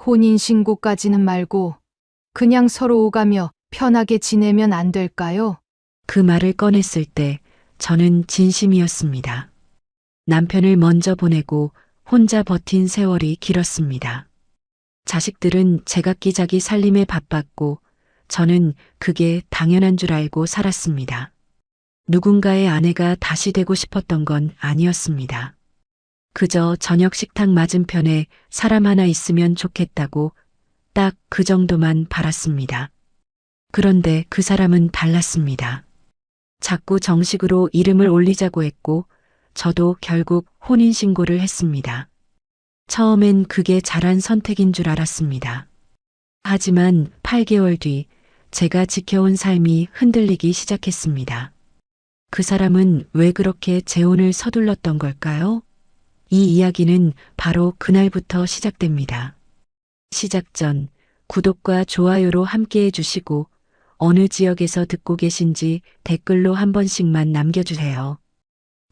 혼인신고까지는 말고 그냥 서로 오가며 편하게 지내면 안 될까요? 그 말을 꺼냈을 때 저는 진심이었습니다. 남편을 먼저 보내고 혼자 버틴 세월이 길었습니다. 자식들은 제각기 살림에 바빴고 저는 그게 당연한 줄 알고 살았습니다. 누군가의 아내가 다시 되고 싶었던 건 아니었습니다. 그저 저녁 식탁 맞은편에 사람 하나 있으면 좋겠다고 딱 그 정도만 바랐습니다. 그런데 그 사람은 달랐습니다. 자꾸 정식으로 이름을 올리자고 했고 저도 결국 혼인신고를 했습니다. 처음엔 그게 잘한 선택인 줄 알았습니다. 하지만 8개월 뒤 제가 지켜온 삶이 흔들리기 시작했습니다. 그 사람은 왜 그렇게 재혼을 서둘렀던 걸까요? 이 이야기는 바로 그날부터 시작됩니다. 시작 전 구독과 좋아요로 함께 해주시고 어느 지역에서 듣고 계신지 댓글로 한 번씩만 남겨주세요.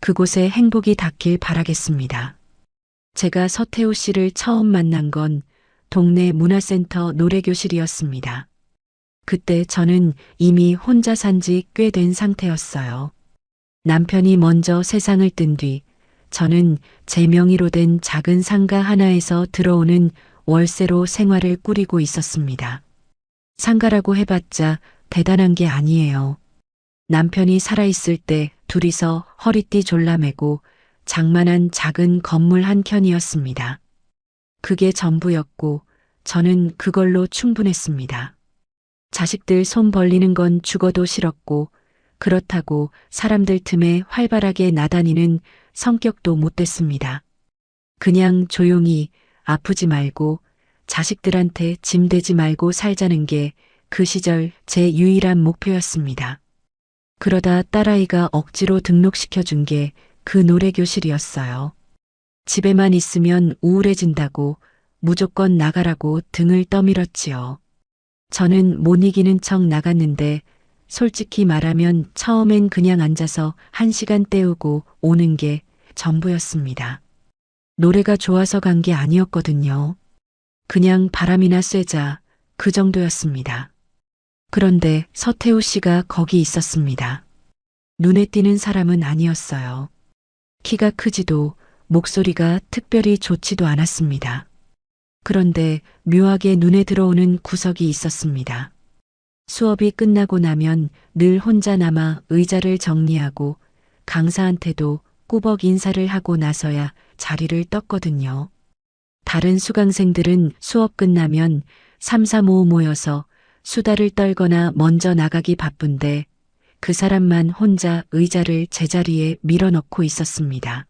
그곳에 행복이 닿길 바라겠습니다. 제가 서태후 씨를 처음 만난 건 동네 문화센터 노래교실이었습니다. 그때 저는 이미 혼자 산 지 꽤 된 상태였어요. 남편이 먼저 세상을 뜬 뒤 저는 제 명의로 된 작은 상가 하나에서 들어오는 월세로 생활을 꾸리고 있었습니다. 상가라고 해봤자 대단한 게 아니에요. 남편이 살아있을 때 둘이서 허리띠 졸라매고 장만한 작은 건물 한 켠이었습니다. 그게 전부였고 저는 그걸로 충분했습니다. 자식들 손 벌리는 건 죽어도 싫었고 그렇다고 사람들 틈에 활발하게 나다니는 성격도 못 됐습니다. 그냥 조용히 아프지 말고 자식들한테 짐 되지 말고 살자는 게 그 시절 제 유일한 목표였습니다. 그러다 딸아이가 억지로 등록시켜준 게 그 노래교실이었어요. 집에만 있으면 우울해진다고 무조건 나가라고 등을 떠밀었지요. 저는 못 이기는 척 나갔는데 솔직히 말하면 처음엔 그냥 앉아서 1시간 때우고 오는 게 전부였습니다. 노래가 좋아서 간 게 아니었거든요. 그냥 바람이나 쐬자 그 정도였습니다. 그런데 서태후 씨가 거기 있었습니다. 눈에 띄는 사람은 아니었어요. 키가 크지도 목소리가 특별히 좋지도 않았습니다. 그런데 묘하게 눈에 들어오는 구석이 있었습니다. 수업이 끝나고 나면 늘 혼자 남아 의자를 정리하고 강사한테도 꾸벅 인사를 하고 나서야 자리를 떴거든요. 다른 수강생들은 수업 끝나면 3, 4, 5 모여서 수다를 떨거나 먼저 나가기 바쁜데 그 사람만 혼자 의자를 제자리에 밀어넣고 있었습니다.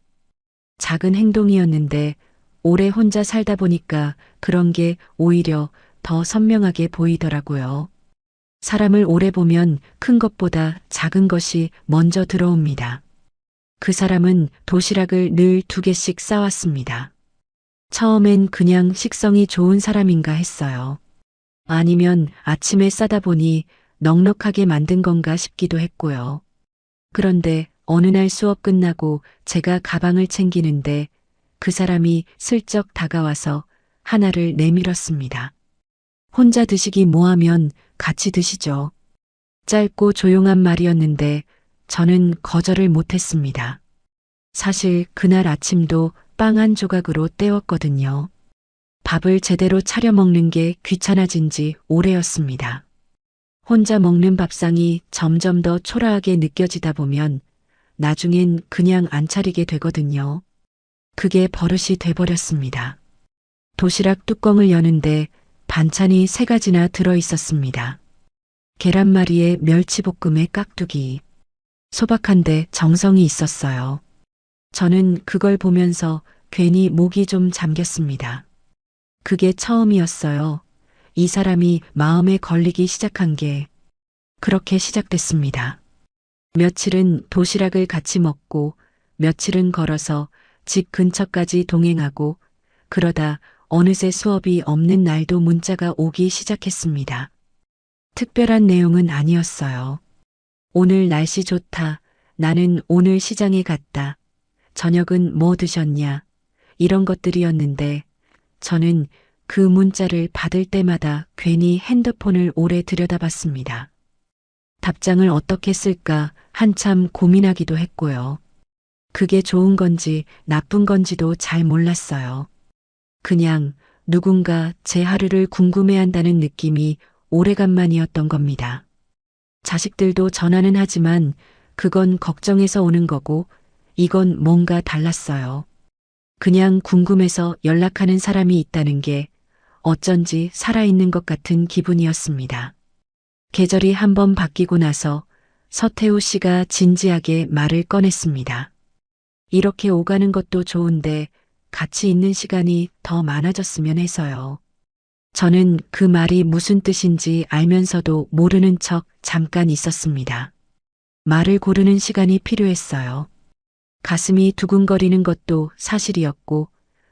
작은 행동이었는데 오래 혼자 살다 보니까 그런 게 오히려 더 선명하게 보이더라고요. 사람을 오래 보면 큰 것보다 작은 것이 먼저 들어옵니다. 그 사람은 도시락을 늘 2개씩 싸왔습니다. 처음엔 그냥 식성이 좋은 사람인가 했어요. 아니면 아침에 싸다 보니 넉넉하게 만든 건가 싶기도 했고요. 그런데 어느 날 수업 끝나고 제가 가방을 챙기는데 그 사람이 슬쩍 다가와서 하나를 내밀었습니다. 혼자 드시기 뭐하면 같이 드시죠. 짧고 조용한 말이었는데 저는 거절을 못했습니다. 사실 그날 아침도 빵 한 조각으로 때웠거든요. 밥을 제대로 차려 먹는 게 귀찮아진 지 오래였습니다. 혼자 먹는 밥상이 점점 더 초라하게 느껴지다 보면 나중엔 그냥 안 차리게 되거든요. 그게 버릇이 돼버렸습니다. 도시락 뚜껑을 여는데 반찬이 3가지나 들어 있었습니다. 계란말이에 멸치볶음에 깍두기. 소박한데 정성이 있었어요. 저는 그걸 보면서 괜히 목이 좀 잠겼습니다. 그게 처음이었어요. 이 사람이 마음에 걸리기 시작한 게 그렇게 시작됐습니다. 며칠은 도시락을 같이 먹고 며칠은 걸어서 집 근처까지 동행하고 그러다 어느새 수업이 없는 날도 문자가 오기 시작했습니다. 특별한 내용은 아니었어요. 오늘 날씨 좋다. 나는 오늘 시장에 갔다. 저녁은 뭐 드셨냐? 이런 것들이었는데 저는 그 문자를 받을 때마다 괜히 핸드폰을 오래 들여다봤습니다. 답장을 어떻게 쓸까 한참 고민하기도 했고요. 그게 좋은 건지 나쁜 건지도 잘 몰랐어요. 그냥 누군가 제 하루를 궁금해한다는 느낌이 오래간만이었던 겁니다. 자식들도 전화는 하지만 그건 걱정해서 오는 거고 이건 뭔가 달랐어요. 그냥 궁금해서 연락하는 사람이 있다는 게 어쩐지 살아있는 것 같은 기분이었습니다. 계절이 한번 바뀌고 나서 서태우 씨가 진지하게 말을 꺼냈습니다. 이렇게 오가는 것도 좋은데 같이 있는 시간이 더 많아졌으면 해서요. 저는 그 말이 무슨 뜻인지 알면서도 모르는 척 잠깐 있었습니다. 말을 고르는 시간이 필요했어요. 가슴이 두근거리는 것도 사실이었고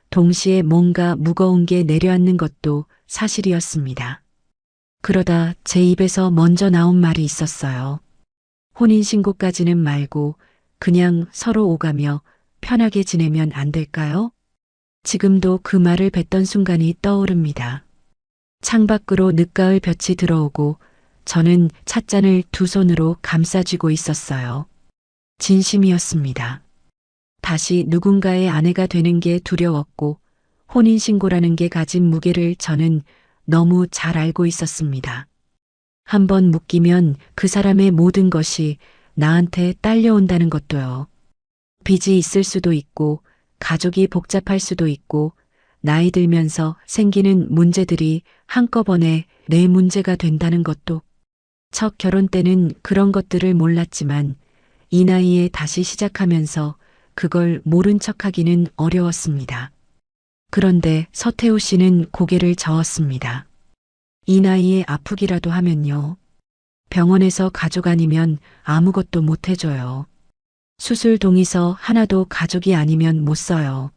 동시에 뭔가 무거운 게 내려앉는 것도 사실이었습니다. 그러다 제 입에서 먼저 나온 말이 있었어요. 혼인신고까지는 말고 그냥 서로 오가며 편하게 지내면 안 될까요? 지금도 그 말을 뱉던 순간이 떠오릅니다. 창밖으로 늦가을 볕이 들어오고 저는 찻잔을 두 손으로 감싸쥐고 있었어요. 진심이었습니다. 다시 누군가의 아내가 되는 게 두려웠고 혼인신고라는 게 가진 무게를 저는 너무 잘 알고 있었습니다. 한번 묶이면 그 사람의 모든 것이 나한테 딸려온다는 것도요. 빚이 있을 수도 있고 가족이 복잡할 수도 있고 나이 들면서 생기는 문제들이 한꺼번에 내 문제가 된다는 것도. 첫 결혼 때는 그런 것들을 몰랐지만 이 나이에 다시 시작하면서 그걸 모른 척하기는 어려웠습니다. 그런데 서태우 씨는 고개를 저었습니다. 이 나이에 아프기라도 하면요. 병원에서 가족 아니면 아무것도 못 해줘요. 수술 동의서 하나도 가족이 아니면 못 써요.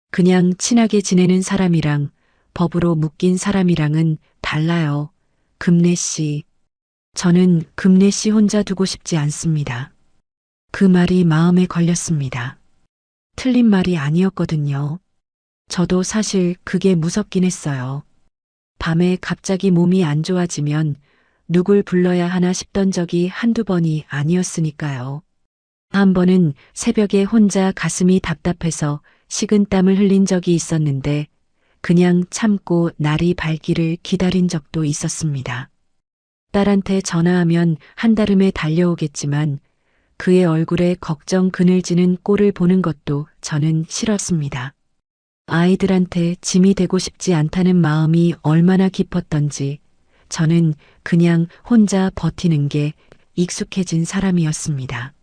그냥 친하게 지내는 사람이랑 법으로 묶인 사람이랑은 달라요. 금래 씨. 저는 금래 씨 혼자 두고 싶지 않습니다. 그 말이 마음에 걸렸습니다. 틀린 말이 아니었거든요. 저도 사실 그게 무섭긴 했어요. 밤에 갑자기 몸이 안 좋아지면 누굴 불러야 하나 싶던 적이 한두 번이 아니었으니까요. 한 번은 새벽에 혼자 가슴이 답답해서 식은땀을 흘린 적이 있었는데 그냥 참고 날이 밝기를 기다린 적도 있었습니다. 딸한테 전화하면 한달음에 달려오겠지만 그의 얼굴에 걱정 그늘지는 꼴을 보는 것도 저는 싫었습니다. 아이들한테 짐이 되고 싶지 않다는 마음이 얼마나 깊었던지 저는 그냥 혼자 버티는 게 익숙해진 사람이었습니다.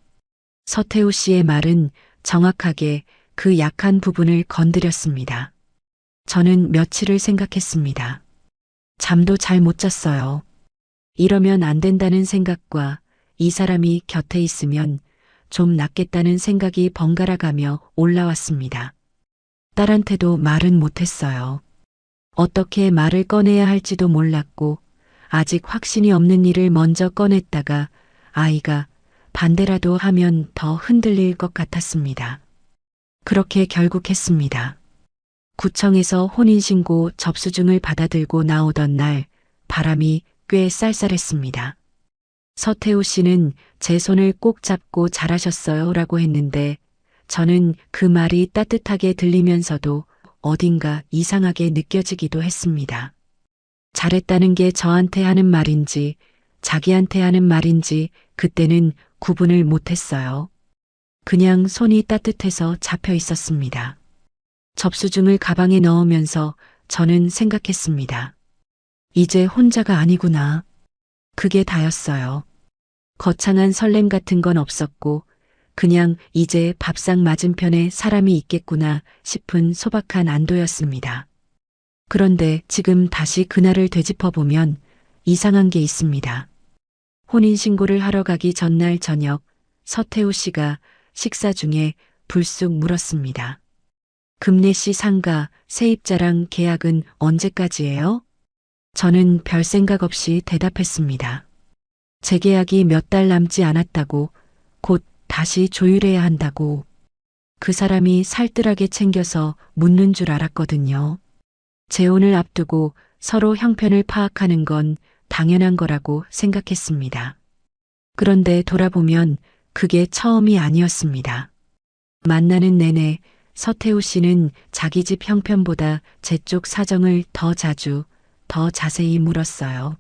서태우 씨의 말은 정확하게 그 약한 부분을 건드렸습니다. 저는 며칠을 생각했습니다. 잠도 잘 못 잤어요. 이러면 안 된다는 생각과 이 사람이 곁에 있으면 좀 낫겠다는 생각이 번갈아 가며 올라왔습니다. 딸한테도 말은 못했어요. 어떻게 말을 꺼내야 할지도 몰랐고 아직 확신이 없는 일을 먼저 꺼냈다가 아이가 반대라도 하면 더 흔들릴 것 같았습니다. 그렇게 결국 했습니다. 구청에서 혼인신고 접수증을 받아들고 나오던 날 바람이 꽤 쌀쌀했습니다. 서태우 씨는 제 손을 꼭 잡고 잘하셨어요 라고 했는데 저는 그 말이 따뜻하게 들리면서도 어딘가 이상하게 느껴지기도 했습니다. 잘했다는 게 저한테 하는 말인지 자기한테 하는 말인지 그때는 구분을 못했어요. 그냥 손이 따뜻해서 잡혀 있었습니다. 접수증을 가방에 넣으면서 저는 생각했습니다. 이제 혼자가 아니구나. 그게 다였어요. 거창한 설렘 같은 건 없었고 그냥 이제 밥상 맞은편에 사람이 있겠구나 싶은 소박한 안도였습니다. 그런데 지금 다시 그날을 되짚어보면 이상한 게 있습니다. 혼인신고를 하러 가기 전날 저녁 서태우 씨가 식사 중에 불쑥 물었습니다. 금래 씨 상가 세입자랑 계약은 언제까지예요? 저는 별 생각 없이 대답했습니다. 재계약이 몇 달 남지 않았다고 곧 다시 조율해야 한다고. 그 사람이 살뜰하게 챙겨서 묻는 줄 알았거든요. 재혼을 앞두고 서로 형편을 파악하는 건 당연한 거라고 생각했습니다. 그런데 돌아보면 그게 처음이 아니었습니다. 만나는 내내 서태우 씨는 자기 집 형편보다 제 쪽 사정을 더 자주, 더 자세히 물었어요.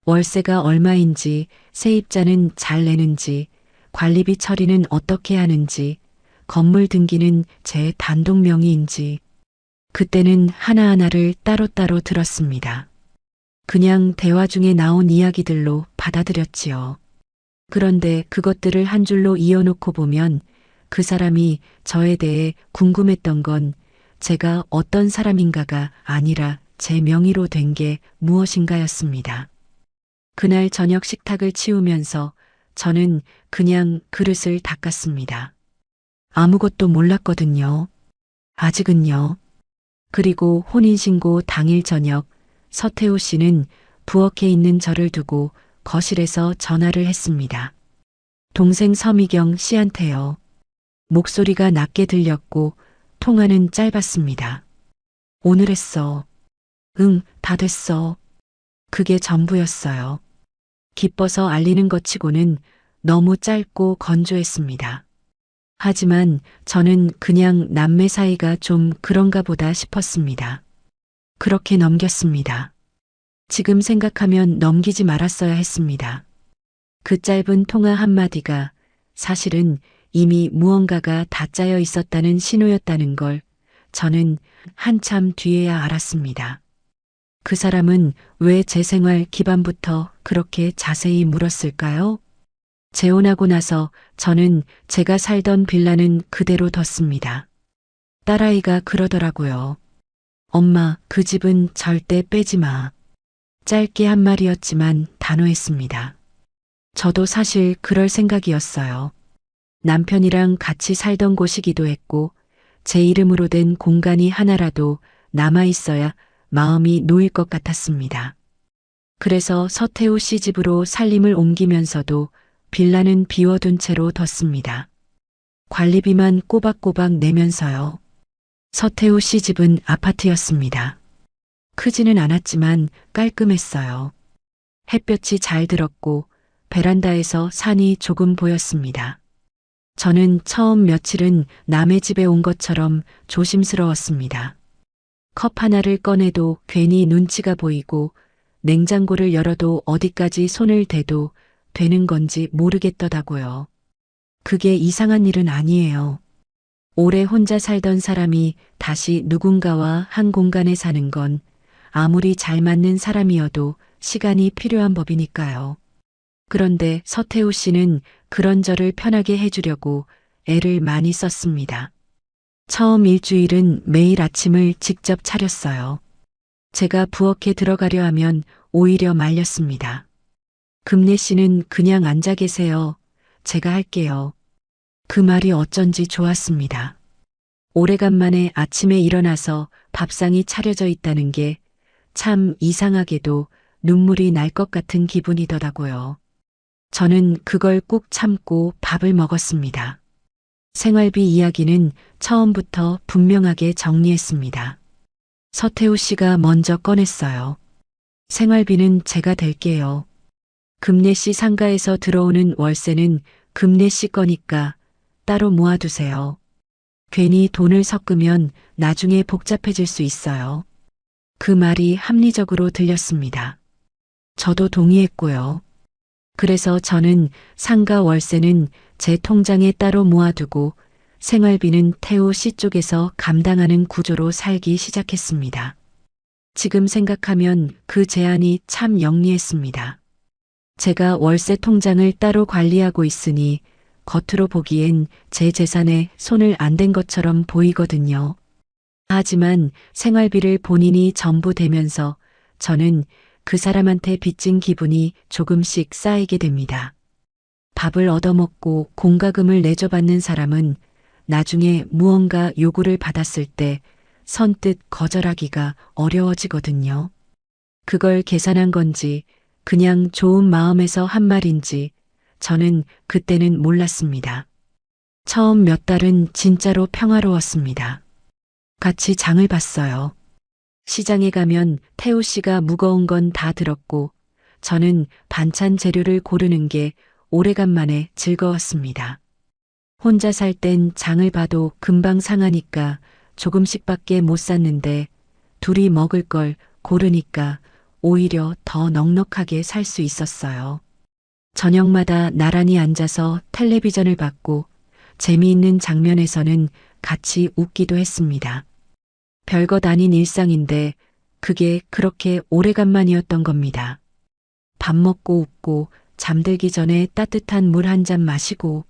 월세가 얼마인지, 세입자는 잘 내는지, 관리비 처리는 어떻게 하는지, 건물 등기는 제 단독 명의인지, 그때는 하나하나를 따로따로 들었습니다. 그냥 대화 중에 나온 이야기들로 받아들였지요. 그런데 그것들을 한 줄로 이어놓고 보면 그 사람이 저에 대해 궁금했던 건 제가 어떤 사람인가가 아니라 제 명의로 된 게 무엇인가였습니다. 그날 저녁 식탁을 치우면서 저는 그냥 그릇을 닦았습니다. 아무것도 몰랐거든요. 아직은요. 그리고 혼인신고 당일 저녁 서태우 씨는 부엌에 있는 저를 두고 거실에서 전화를 했습니다. 동생 서미경 씨한테요. 목소리가 낮게 들렸고 통화는 짧았습니다. 오늘 했어. 응, 다 됐어. 그게 전부였어요. 기뻐서 알리는 것 치고는 너무 짧고 건조했습니다. 하지만 저는 그냥 남매 사이가 좀 그런가 보다 싶었습니다. 그렇게 넘겼습니다. 지금 생각하면 넘기지 말았어야 했습니다. 그 짧은 통화 한마디가 사실은 이미 무언가가 다 짜여 있었다는 신호였다는 걸 저는 한참 뒤에야 알았습니다. 그 사람은 왜 제 생활 기반부터 그렇게 자세히 물었을까요? 재혼하고 나서 저는 제가 살던 빌라는 그대로 뒀습니다. 딸아이가 그러더라고요. 엄마, 그 집은 절대 빼지 마. 짧게 한 말이었지만 단호했습니다. 저도 사실 그럴 생각이었어요. 남편이랑 같이 살던 곳이기도 했고 제 이름으로 된 공간이 하나라도 남아있어야 마음이 놓일 것 같았습니다. 그래서 서태우 씨 집으로 살림을 옮기면서도 빌라는 비워둔 채로 뒀습니다. 관리비만 꼬박꼬박 내면서요. 서태우 씨 집은 아파트였습니다. 크지는 않았지만 깔끔했어요. 햇볕이 잘 들었고 베란다에서 산이 조금 보였습니다. 저는 처음 며칠은 남의 집에 온 것처럼 조심스러웠습니다. 컵 하나를 꺼내도 괜히 눈치가 보이고 냉장고를 열어도 어디까지 손을 대도 되는 건지 모르겠더라고요. 그게 이상한 일은 아니에요. 오래 혼자 살던 사람이 다시 누군가와 한 공간에 사는 건 아무리 잘 맞는 사람이어도 시간이 필요한 법이니까요. 그런데 서태우 씨는 그런 저를 편하게 해주려고 애를 많이 썼습니다. 처음 일주일은 매일 아침을 직접 차렸어요. 제가 부엌에 들어가려 하면 오히려 말렸습니다. 금래 씨는 그냥 앉아 계세요. 제가 할게요. 그 말이 어쩐지 좋았습니다. 오래간만에 아침에 일어나서 밥상이 차려져 있다는 게 참 이상하게도 눈물이 날 것 같은 기분이더라고요. 저는 그걸 꾹 참고 밥을 먹었습니다. 생활비 이야기는 처음부터 분명하게 정리했습니다. 서태우 씨가 먼저 꺼냈어요. 생활비는 제가 댈게요. 금래 씨 상가에서 들어오는 월세는 금래 씨 거니까 따로 모아두세요. 괜히 돈을 섞으면 나중에 복잡해질 수 있어요. 그 말이 합리적으로 들렸습니다. 저도 동의했고요. 그래서 저는 상가 월세는 제 통장에 따로 모아두고 생활비는 태우 씨 쪽에서 감당하는 구조로 살기 시작했습니다. 지금 생각하면 그 제안이 참 영리했습니다. 제가 월세 통장을 따로 관리하고 있으니 겉으로 보기엔 제 재산에 손을 안 댄 것처럼 보이거든요. 하지만 생활비를 본인이 전부 대면서 저는 그 사람한테 빚진 기분이 조금씩 쌓이게 됩니다. 밥을 얻어먹고 공과금을 내줘받는 사람은 나중에 무언가 요구를 받았을 때 선뜻 거절하기가 어려워지거든요. 그걸 계산한 건지 그냥 좋은 마음에서 한 말인지 저는 그때는 몰랐습니다. 처음 몇 달은 진짜로 평화로웠습니다. 같이 장을 봤어요. 시장에 가면 태우 씨가 무거운 건 다 들었고 저는 반찬 재료를 고르는 게 오래간만에 즐거웠습니다. 혼자 살 땐 장을 봐도 금방 상하니까 조금씩밖에 못 샀는데 둘이 먹을 걸 고르니까 오히려 더 넉넉하게 살 수 있었어요. 저녁마다 나란히 앉아서 텔레비전을 봤고 재미있는 장면에서는 같이 웃기도 했습니다. 별것 아닌 일상인데 그게 그렇게 오래간만이었던 겁니다. 밥 먹고 웃고 잠들기 전에 따뜻한 물 한 잔 마시고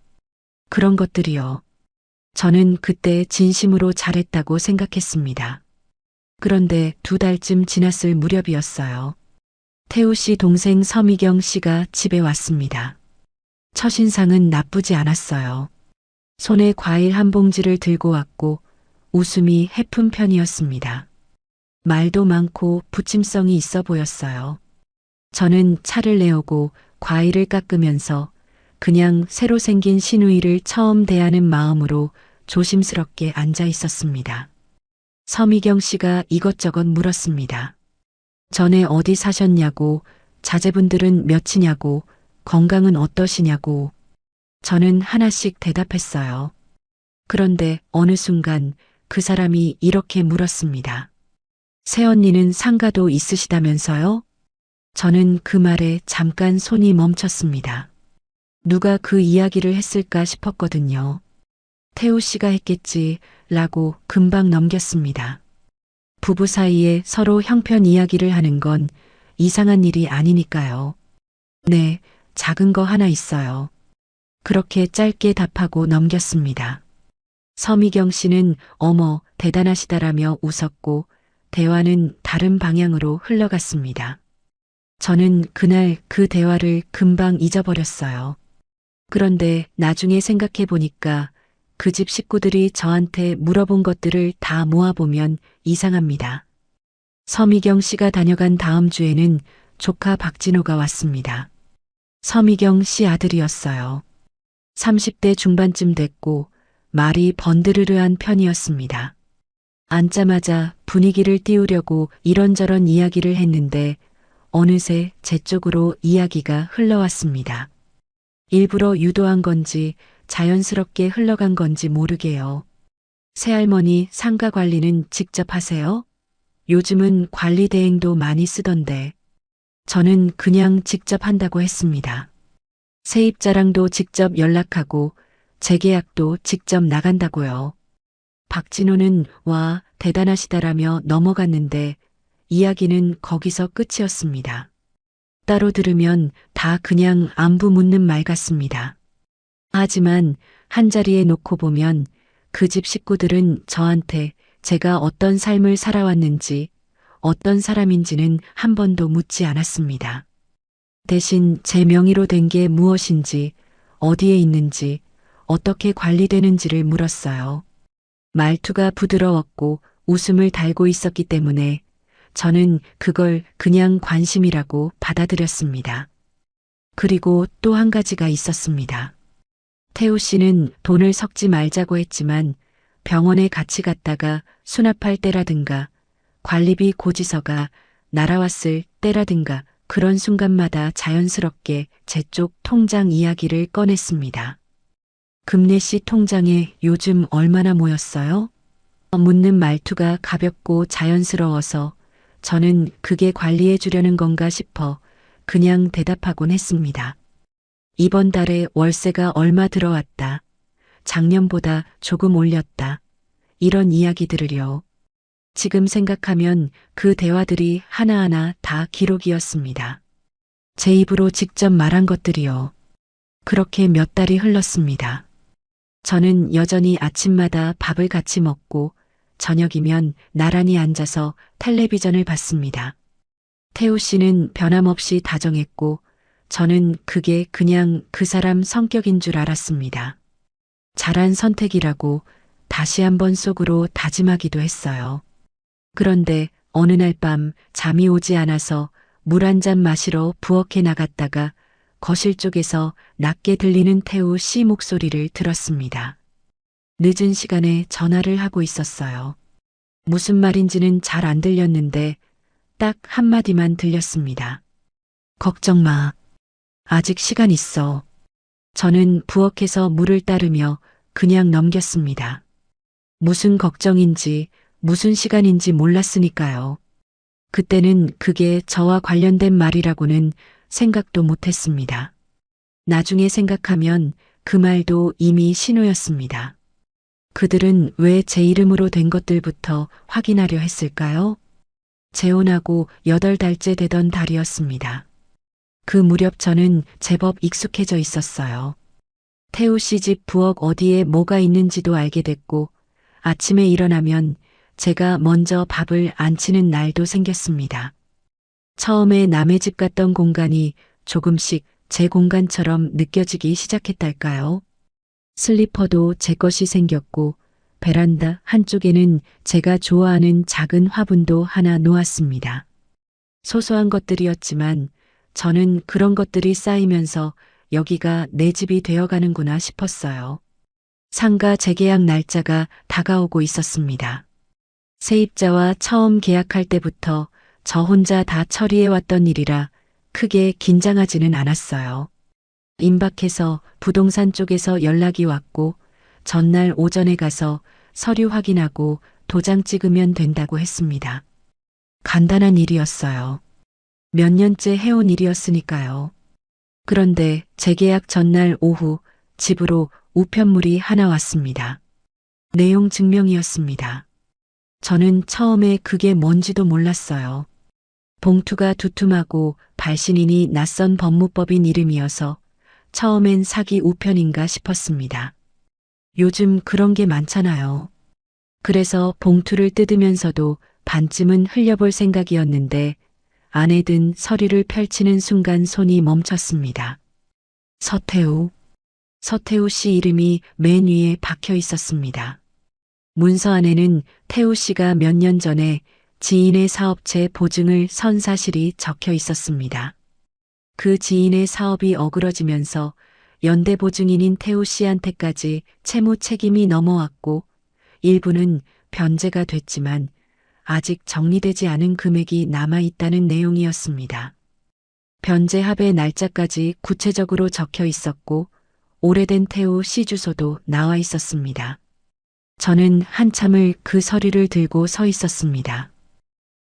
그런 것들이요. 저는 그때 진심으로 잘했다고 생각했습니다. 그런데 2달쯤 지났을 무렵이었어요. 태우 씨 동생 서미경 씨가 집에 왔습니다. 첫인상은 나쁘지 않았어요. 손에 과일 한 봉지를 들고 왔고 웃음이 해픈 편이었습니다. 말도 많고 부침성이 있어 보였어요. 저는 차를 내오고 과일을 깎으면서 그냥 새로 생긴 시누이를 처음 대하는 마음으로 조심스럽게 앉아 있었습니다. 서미경 씨가 이것저것 물었습니다. 전에 어디 사셨냐고, 자제분들은 몇이냐고, 건강은 어떠시냐고. 저는 하나씩 대답했어요. 그런데 어느 순간 그 사람이 이렇게 물었습니다. 새언니는 상가도 있으시다면서요? 저는 그 말에 잠깐 손이 멈췄습니다. 누가 그 이야기를 했을까 싶었거든요. 태우 씨가 했겠지, 라고 금방 넘겼습니다. 부부 사이에 서로 형편 이야기를 하는 건 이상한 일이 아니니까요. 네, 작은 거 하나 있어요. 그렇게 짧게 답하고 넘겼습니다. 서미경 씨는 어머, 대단하시다라며 웃었고 대화는 다른 방향으로 흘러갔습니다. 저는 그날 그 대화를 금방 잊어버렸어요. 그런데 나중에 생각해 보니까 그 집 식구들이 저한테 물어본 것들을 다 모아보면 이상합니다. 서미경 씨가 다녀간 다음 주에는 조카 박진호가 왔습니다. 서미경 씨 아들이었어요. 30대 중반쯤 됐고 말이 번드르르한 편이었습니다. 앉자마자 분위기를 띄우려고 이런저런 이야기를 했는데 어느새 제 쪽으로 이야기가 흘러왔습니다. 일부러 유도한 건지 자연스럽게 흘러간 건지 모르게요. 새할머니 상가 관리는 직접 하세요? 요즘은 관리 대행도 많이 쓰던데. 저는 그냥 직접 한다고 했습니다. 세입자랑도 직접 연락하고 재계약도 직접 나간다고요. 박진호는 와 대단하시다라며 넘어갔는데 이야기는 거기서 끝이었습니다. 따로 들으면 다 그냥 안부 묻는 말 같습니다. 하지만 한자리에 놓고 보면 그 집 식구들은 저한테 제가 어떤 삶을 살아왔는지, 어떤 사람인지는 한 번도 묻지 않았습니다. 대신 제 명의로 된 게 무엇인지, 어디에 있는지, 어떻게 관리되는지를 물었어요. 말투가 부드러웠고 웃음을 달고 있었기 때문에 저는 그걸 그냥 관심이라고 받아들였습니다. 그리고 또 한 가지가 있었습니다. 태우 씨는 돈을 섞지 말자고 했지만 병원에 같이 갔다가 수납할 때라든가 관리비 고지서가 날아왔을 때라든가 그런 순간마다 자연스럽게 제 쪽 통장 이야기를 꺼냈습니다. 금례 씨 통장에 요즘 얼마나 모였어요? 묻는 말투가 가볍고 자연스러워서 저는 그게 관리해 주려는 건가 싶어 그냥 대답하곤 했습니다. 이번 달에 월세가 얼마 들어왔다. 작년보다 조금 올렸다. 이런 이야기들을요. 지금 생각하면 그 대화들이 하나하나 다 기록이었습니다. 제 입으로 직접 말한 것들이요. 그렇게 몇 달이 흘렀습니다. 저는 여전히 아침마다 밥을 같이 먹고 저녁이면 나란히 앉아서 텔레비전을 봤습니다. 태우 씨는 변함없이 다정했고 저는 그게 그냥 그 사람 성격인 줄 알았습니다. 잘한 선택이라고 다시 한번 속으로 다짐하기도 했어요. 그런데 어느 날 밤 잠이 오지 않아서 물 한 잔 마시러 부엌에 나갔다가 거실 쪽에서 낮게 들리는 태우 씨 목소리를 들었습니다. 늦은 시간에 전화를 하고 있었어요. 무슨 말인지는 잘 안 들렸는데 딱 한마디만 들렸습니다. 걱정 마. 아직 시간 있어. 저는 부엌에서 물을 따르며 그냥 넘겼습니다. 무슨 걱정인지 무슨 시간인지 몰랐으니까요. 그때는 그게 저와 관련된 말이라고는 생각도 못했습니다. 나중에 생각하면 그 말도 이미 신호였습니다. 그들은 왜 제 이름으로 된 것들부터 확인하려 했을까요? 재혼하고 8달째 되던 달이었습니다. 그 무렵 저는 제법 익숙해져 있었어요. 태우 씨 집 부엌 어디에 뭐가 있는지도 알게 됐고 아침에 일어나면 제가 먼저 밥을 안 치는 날도 생겼습니다. 처음에 남의 집 갔던 공간이 조금씩 제 공간처럼 느껴지기 시작했달까요? 슬리퍼도 제 것이 생겼고 베란다 한쪽에는 제가 좋아하는 작은 화분도 하나 놓았습니다. 소소한 것들이었지만 저는 그런 것들이 쌓이면서 여기가 내 집이 되어가는구나 싶었어요. 상가 재계약 날짜가 다가오고 있었습니다. 세입자와 처음 계약할 때부터 저 혼자 다 처리해왔던 일이라 크게 긴장하지는 않았어요. 임박해서 부동산 쪽에서 연락이 왔고 전날 오전에 가서 서류 확인하고 도장 찍으면 된다고 했습니다. 간단한 일이었어요. 몇 년째 해온 일이었으니까요. 그런데 재계약 전날 오후 집으로 우편물이 하나 왔습니다. 내용 증명이었습니다. 저는 처음에 그게 뭔지도 몰랐어요. 봉투가 두툼하고 발신인이 낯선 법무법인 이름이어서 처음엔 사기 우편인가 싶었습니다. 요즘 그런 게 많잖아요. 그래서 봉투를 뜯으면서도 반쯤은 흘려볼 생각이었는데 안에 든 서류를 펼치는 순간 손이 멈췄습니다. 서태우 씨 이름이 맨 위에 박혀 있었습니다. 문서 안에는 태우 씨가 몇 년 전에 지인의 사업체 보증을 선 사실이 적혀 있었습니다. 그 지인의 사업이 어그러지면서 연대보증인인 태우 씨한테까지 채무 책임이 넘어왔고 일부는 변제가 됐지만 아직 정리되지 않은 금액이 남아있다는 내용이었습니다. 변제합의 날짜까지 구체적으로 적혀 있었고 오래된 태우 씨 주소도 나와 있었습니다. 저는 한참을 그 서류를 들고 서 있었습니다.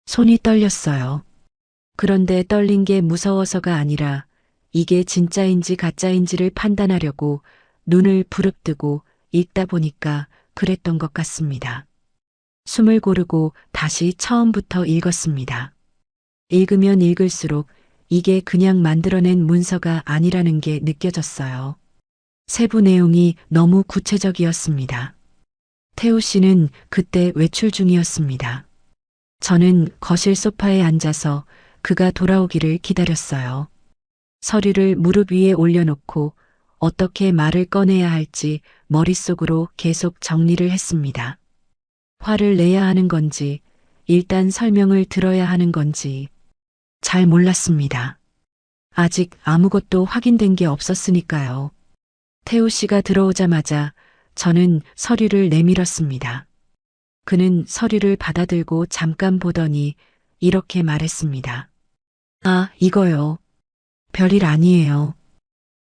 손이 떨렸어요. 그런데 떨린 게 무서워서가 아니라 이게 진짜인지 가짜인지를 판단하려고 눈을 부릅뜨고 읽다 보니까 그랬던 것 같습니다. 숨을 고르고 다시 처음부터 읽었습니다. 읽으면 읽을수록 이게 그냥 만들어낸 문서가 아니라는 게 느껴졌어요. 세부 내용이 너무 구체적이었습니다. 태우 씨는 그때 외출 중이었습니다. 저는 거실 소파에 앉아서 그가 돌아오기를 기다렸어요. 서류를 무릎 위에 올려놓고 어떻게 말을 꺼내야 할지 머릿속으로 계속 정리를 했습니다. 화를 내야 하는 건지, 일단 설명을 들어야 하는 건지 잘 몰랐습니다. 아직 아무것도 확인된 게 없었으니까요. 태우 씨가 들어오자마자 저는 서류를 내밀었습니다. 그는 서류를 받아들고 잠깐 보더니 이렇게 말했습니다. 아, 이거요. 별일 아니에요.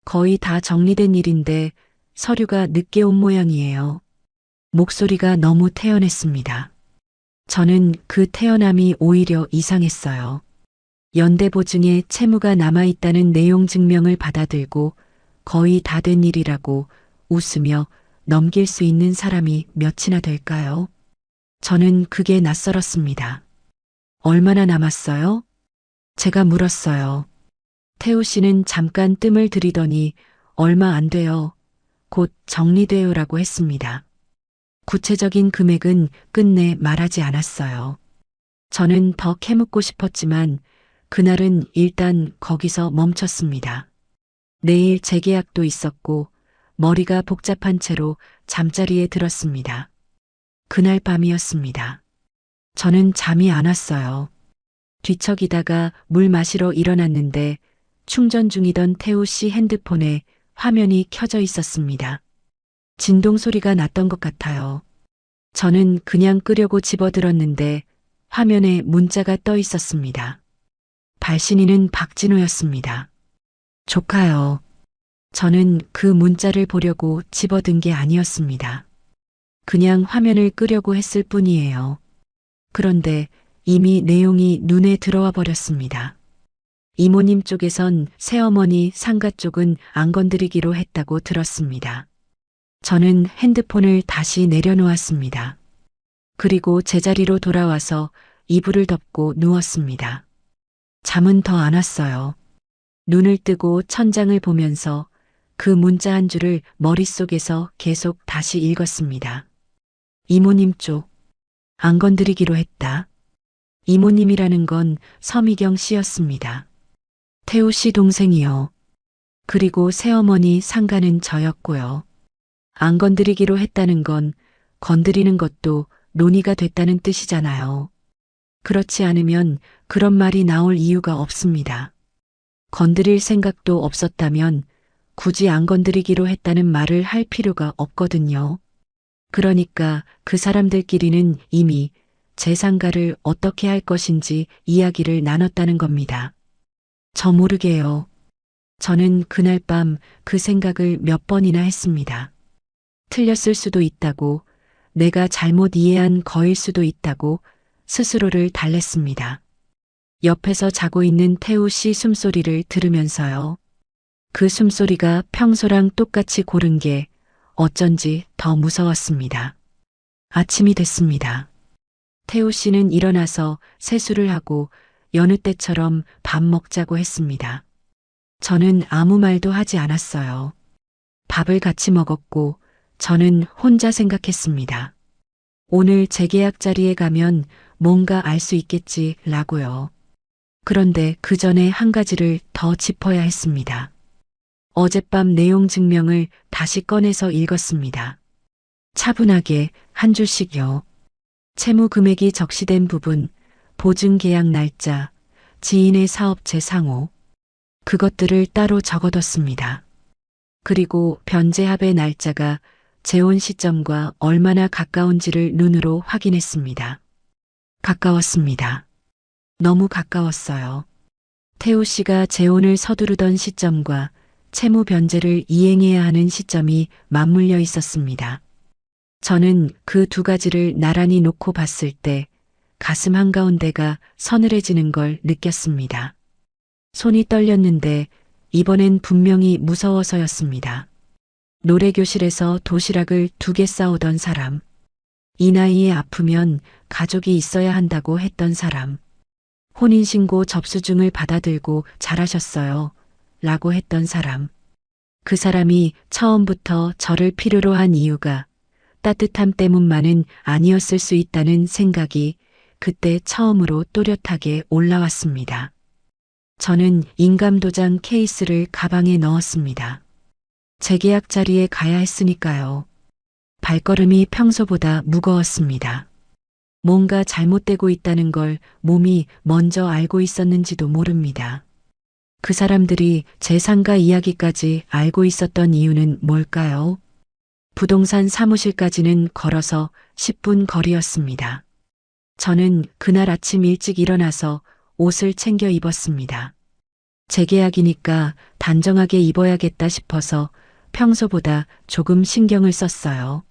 거의 다 정리된 일인데 서류가 늦게 온 모양이에요. 목소리가 너무 태연했습니다. 저는 그 태연함이 오히려 이상했어요. 연대보증에 채무가 남아있다는 내용 증명을 받아들고 거의 다 된 일이라고 웃으며 넘길 수 있는 사람이 몇이나 될까요? 저는 그게 낯설었습니다. 얼마나 남았어요? 제가 물었어요. 태우 씨는 잠깐 뜸을 들이더니 얼마 안 돼요. 곧 정리돼요라고 했습니다. 구체적인 금액은 끝내 말하지 않았어요. 저는 더 캐묻고 싶었지만 그날은 일단 거기서 멈췄습니다. 내일 재계약도 있었고 머리가 복잡한 채로 잠자리에 들었습니다. 그날 밤이었습니다. 저는 잠이 안 왔어요. 뒤척이다가 물 마시러 일어났는데 충전 중이던 태우 씨 핸드폰에 화면이 켜져 있었습니다. 진동 소리가 났던 것 같아요. 저는 그냥 끄려고 집어들었는데 화면에 문자가 떠 있었습니다. 발신인은 박진호였습니다. 조카요. 저는 그 문자를 보려고 집어든 게 아니었습니다. 그냥 화면을 끄려고 했을 뿐이에요. 그런데 이미 내용이 눈에 들어와 버렸습니다. 이모님 쪽에선 새어머니 상가 쪽은 안 건드리기로 했다고 들었습니다. 저는 핸드폰을 다시 내려놓았습니다. 그리고 제자리로 돌아와서 이불을 덮고 누웠습니다. 잠은 더 안 왔어요. 눈을 뜨고 천장을 보면서 그 문자 한 줄을 머릿속에서 계속 다시 읽었습니다. 이모님 쪽, 안 건드리기로 했다. 이모님이라는 건 서미경 씨였습니다. 태우 씨 동생이요. 그리고 새어머니 상가는 저였고요. 안 건드리기로 했다는 건 건드리는 것도 논의가 됐다는 뜻이잖아요. 그렇지 않으면 그런 말이 나올 이유가 없습니다. 건드릴 생각도 없었다면 굳이 안 건드리기로 했다는 말을 할 필요가 없거든요. 그러니까 그 사람들끼리는 이미 제 상가를 어떻게 할 것인지 이야기를 나눴다는 겁니다. 저 모르게요. 저는 그날 밤 그 생각을 몇 번이나 했습니다. 틀렸을 수도 있다고, 내가 잘못 이해한 거일 수도 있다고 스스로를 달랬습니다. 옆에서 자고 있는 태우 씨 숨소리를 들으면서요. 그 숨소리가 평소랑 똑같이 고른 게 어쩐지 더 무서웠습니다. 아침이 됐습니다. 태우 씨는 일어나서 세수를 하고 여느 때처럼 밥 먹자고 했습니다. 저는 아무 말도 하지 않았어요. 밥을 같이 먹었고 저는 혼자 생각했습니다. 오늘 재계약 자리에 가면 뭔가 알 수 있겠지라고요. 그런데 그 전에 한 가지를 더 짚어야 했습니다. 어젯밤 내용 증명을 다시 꺼내서 읽었습니다. 차분하게 한 줄씩요. 채무 금액이 적시된 부분, 보증 계약 날짜, 지인의 사업체 상호. 그것들을 따로 적어뒀습니다. 그리고 변제합의 날짜가 재혼 시점과 얼마나 가까운지를 눈으로 확인했습니다. 가까웠습니다. 너무 가까웠어요. 태우 씨가 재혼을 서두르던 시점과 채무 변제를 이행해야 하는 시점이 맞물려 있었습니다. 저는 그 두 가지를 나란히 놓고 봤을 때 가슴 한가운데가 서늘해지는 걸 느꼈습니다. 손이 떨렸는데 이번엔 분명히 무서워서였습니다. 노래교실에서 도시락을 2개 싸오던 사람, 이 나이에 아프면 가족이 있어야 한다고 했던 사람, 혼인신고 접수증을 받아들고 잘하셨어요 라고 했던 사람, 그 사람이 처음부터 저를 필요로 한 이유가 따뜻함 때문만은 아니었을 수 있다는 생각이 그때 처음으로 또렷하게 올라왔습니다. 저는 인감도장 케이스를 가방에 넣었습니다. 재계약 자리에 가야 했으니까요. 발걸음이 평소보다 무거웠습니다. 뭔가 잘못되고 있다는 걸 몸이 먼저 알고 있었는지도 모릅니다. 그 사람들이 제 상가 이야기까지 알고 있었던 이유는 뭘까요? 부동산 사무실까지는 걸어서 10분 거리였습니다. 저는 그날 아침 일찍 일어나서 옷을 챙겨 입었습니다. 재계약이니까 단정하게 입어야겠다 싶어서 평소보다 조금 신경을 썼어요.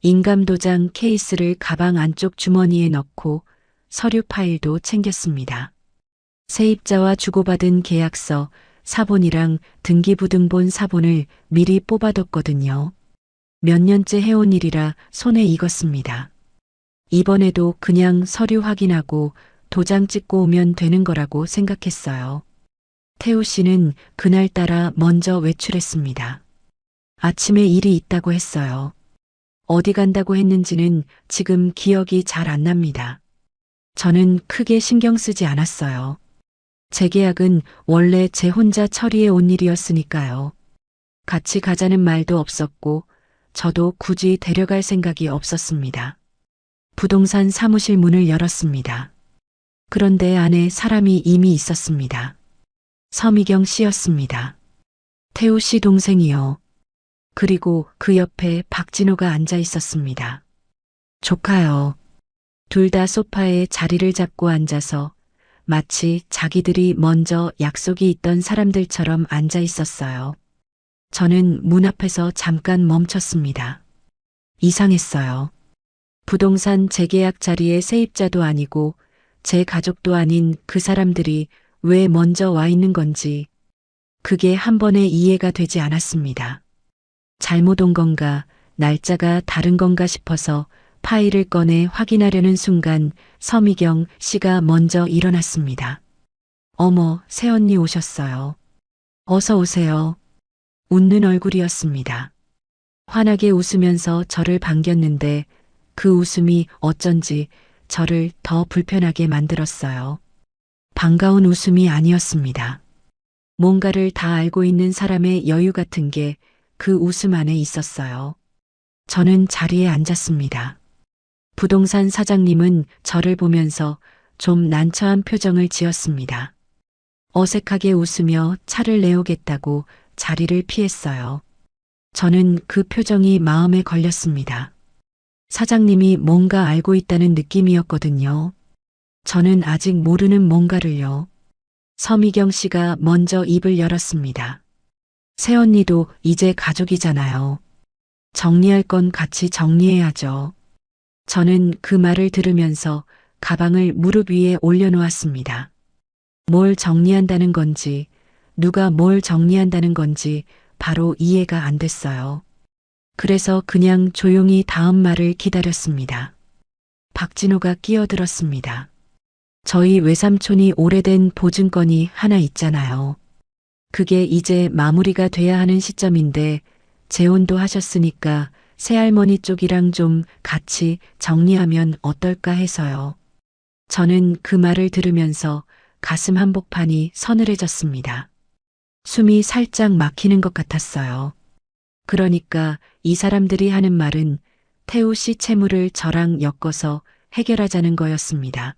인감도장 케이스를 가방 안쪽 주머니에 넣고 서류 파일도 챙겼습니다. 세입자와 주고받은 계약서, 사본이랑 등기부등본 사본을 미리 뽑아뒀거든요. 몇 년째 해온 일이라 손에 익었습니다. 이번에도 그냥 서류 확인하고 도장 찍고 오면 되는 거라고 생각했어요. 태우 씨는 그날따라 먼저 외출했습니다. 아침에 일이 있다고 했어요. 어디 간다고 했는지는 지금 기억이 잘 안 납니다. 저는 크게 신경 쓰지 않았어요. 재계약은 원래 제 혼자 처리해 온 일이었으니까요. 같이 가자는 말도 없었고 저도 굳이 데려갈 생각이 없었습니다. 부동산 사무실 문을 열었습니다. 그런데 안에 사람이 이미 있었습니다. 서미경 씨였습니다. 태우 씨 동생이요. 그리고 그 옆에 박진호가 앉아 있었습니다. 조카요. 둘 다 소파에 자리를 잡고 앉아서 마치 자기들이 먼저 약속이 있던 사람들처럼 앉아 있었어요. 저는 문 앞에서 잠깐 멈췄습니다. 이상했어요. 부동산 재계약 자리에 세입자도 아니고 제 가족도 아닌 그 사람들이 왜 먼저 와 있는 건지 그게 한 번에 이해가 되지 않았습니다. 잘못 온 건가, 날짜가 다른 건가 싶어서 파일을 꺼내 확인하려는 순간 서미경 씨가 먼저 일어났습니다. 어머, 새언니 오셨어요. 어서 오세요. 웃는 얼굴이었습니다. 환하게 웃으면서 저를 반겼는데 그 웃음이 어쩐지 저를 더 불편하게 만들었어요. 반가운 웃음이 아니었습니다. 뭔가를 다 알고 있는 사람의 여유 같은 게 그 웃음 안에 있었어요. 저는 자리에 앉았습니다. 부동산 사장님은 저를 보면서 좀 난처한 표정을 지었습니다. 어색하게 웃으며 차를 내오겠다고 자리를 피했어요. 저는 그 표정이 마음에 걸렸습니다. 사장님이 뭔가 알고 있다는 느낌이었거든요. 저는 아직 모르는 뭔가를요. 서미경 씨가 먼저 입을 열었습니다. 새언니도 이제 가족이잖아요. 정리할 건 같이 정리해야죠. 저는 그 말을 들으면서 가방을 무릎 위에 올려놓았습니다. 뭘 정리한다는 건지, 누가 뭘 정리한다는 건지 바로 이해가 안 됐어요. 그래서 그냥 조용히 다음 말을 기다렸습니다. 박진호가 끼어들었습니다. 저희 외삼촌이 오래된 보증건이 하나 있잖아요. 그게 이제 마무리가 돼야 하는 시점인데 재혼도 하셨으니까 새할머니 쪽이랑 좀 같이 정리하면 어떨까 해서요. 저는 그 말을 들으면서 가슴 한복판이 서늘해졌습니다. 숨이 살짝 막히는 것 같았어요. 그러니까 이 사람들이 하는 말은 태우 씨 채무를 저랑 엮어서 해결하자는 거였습니다.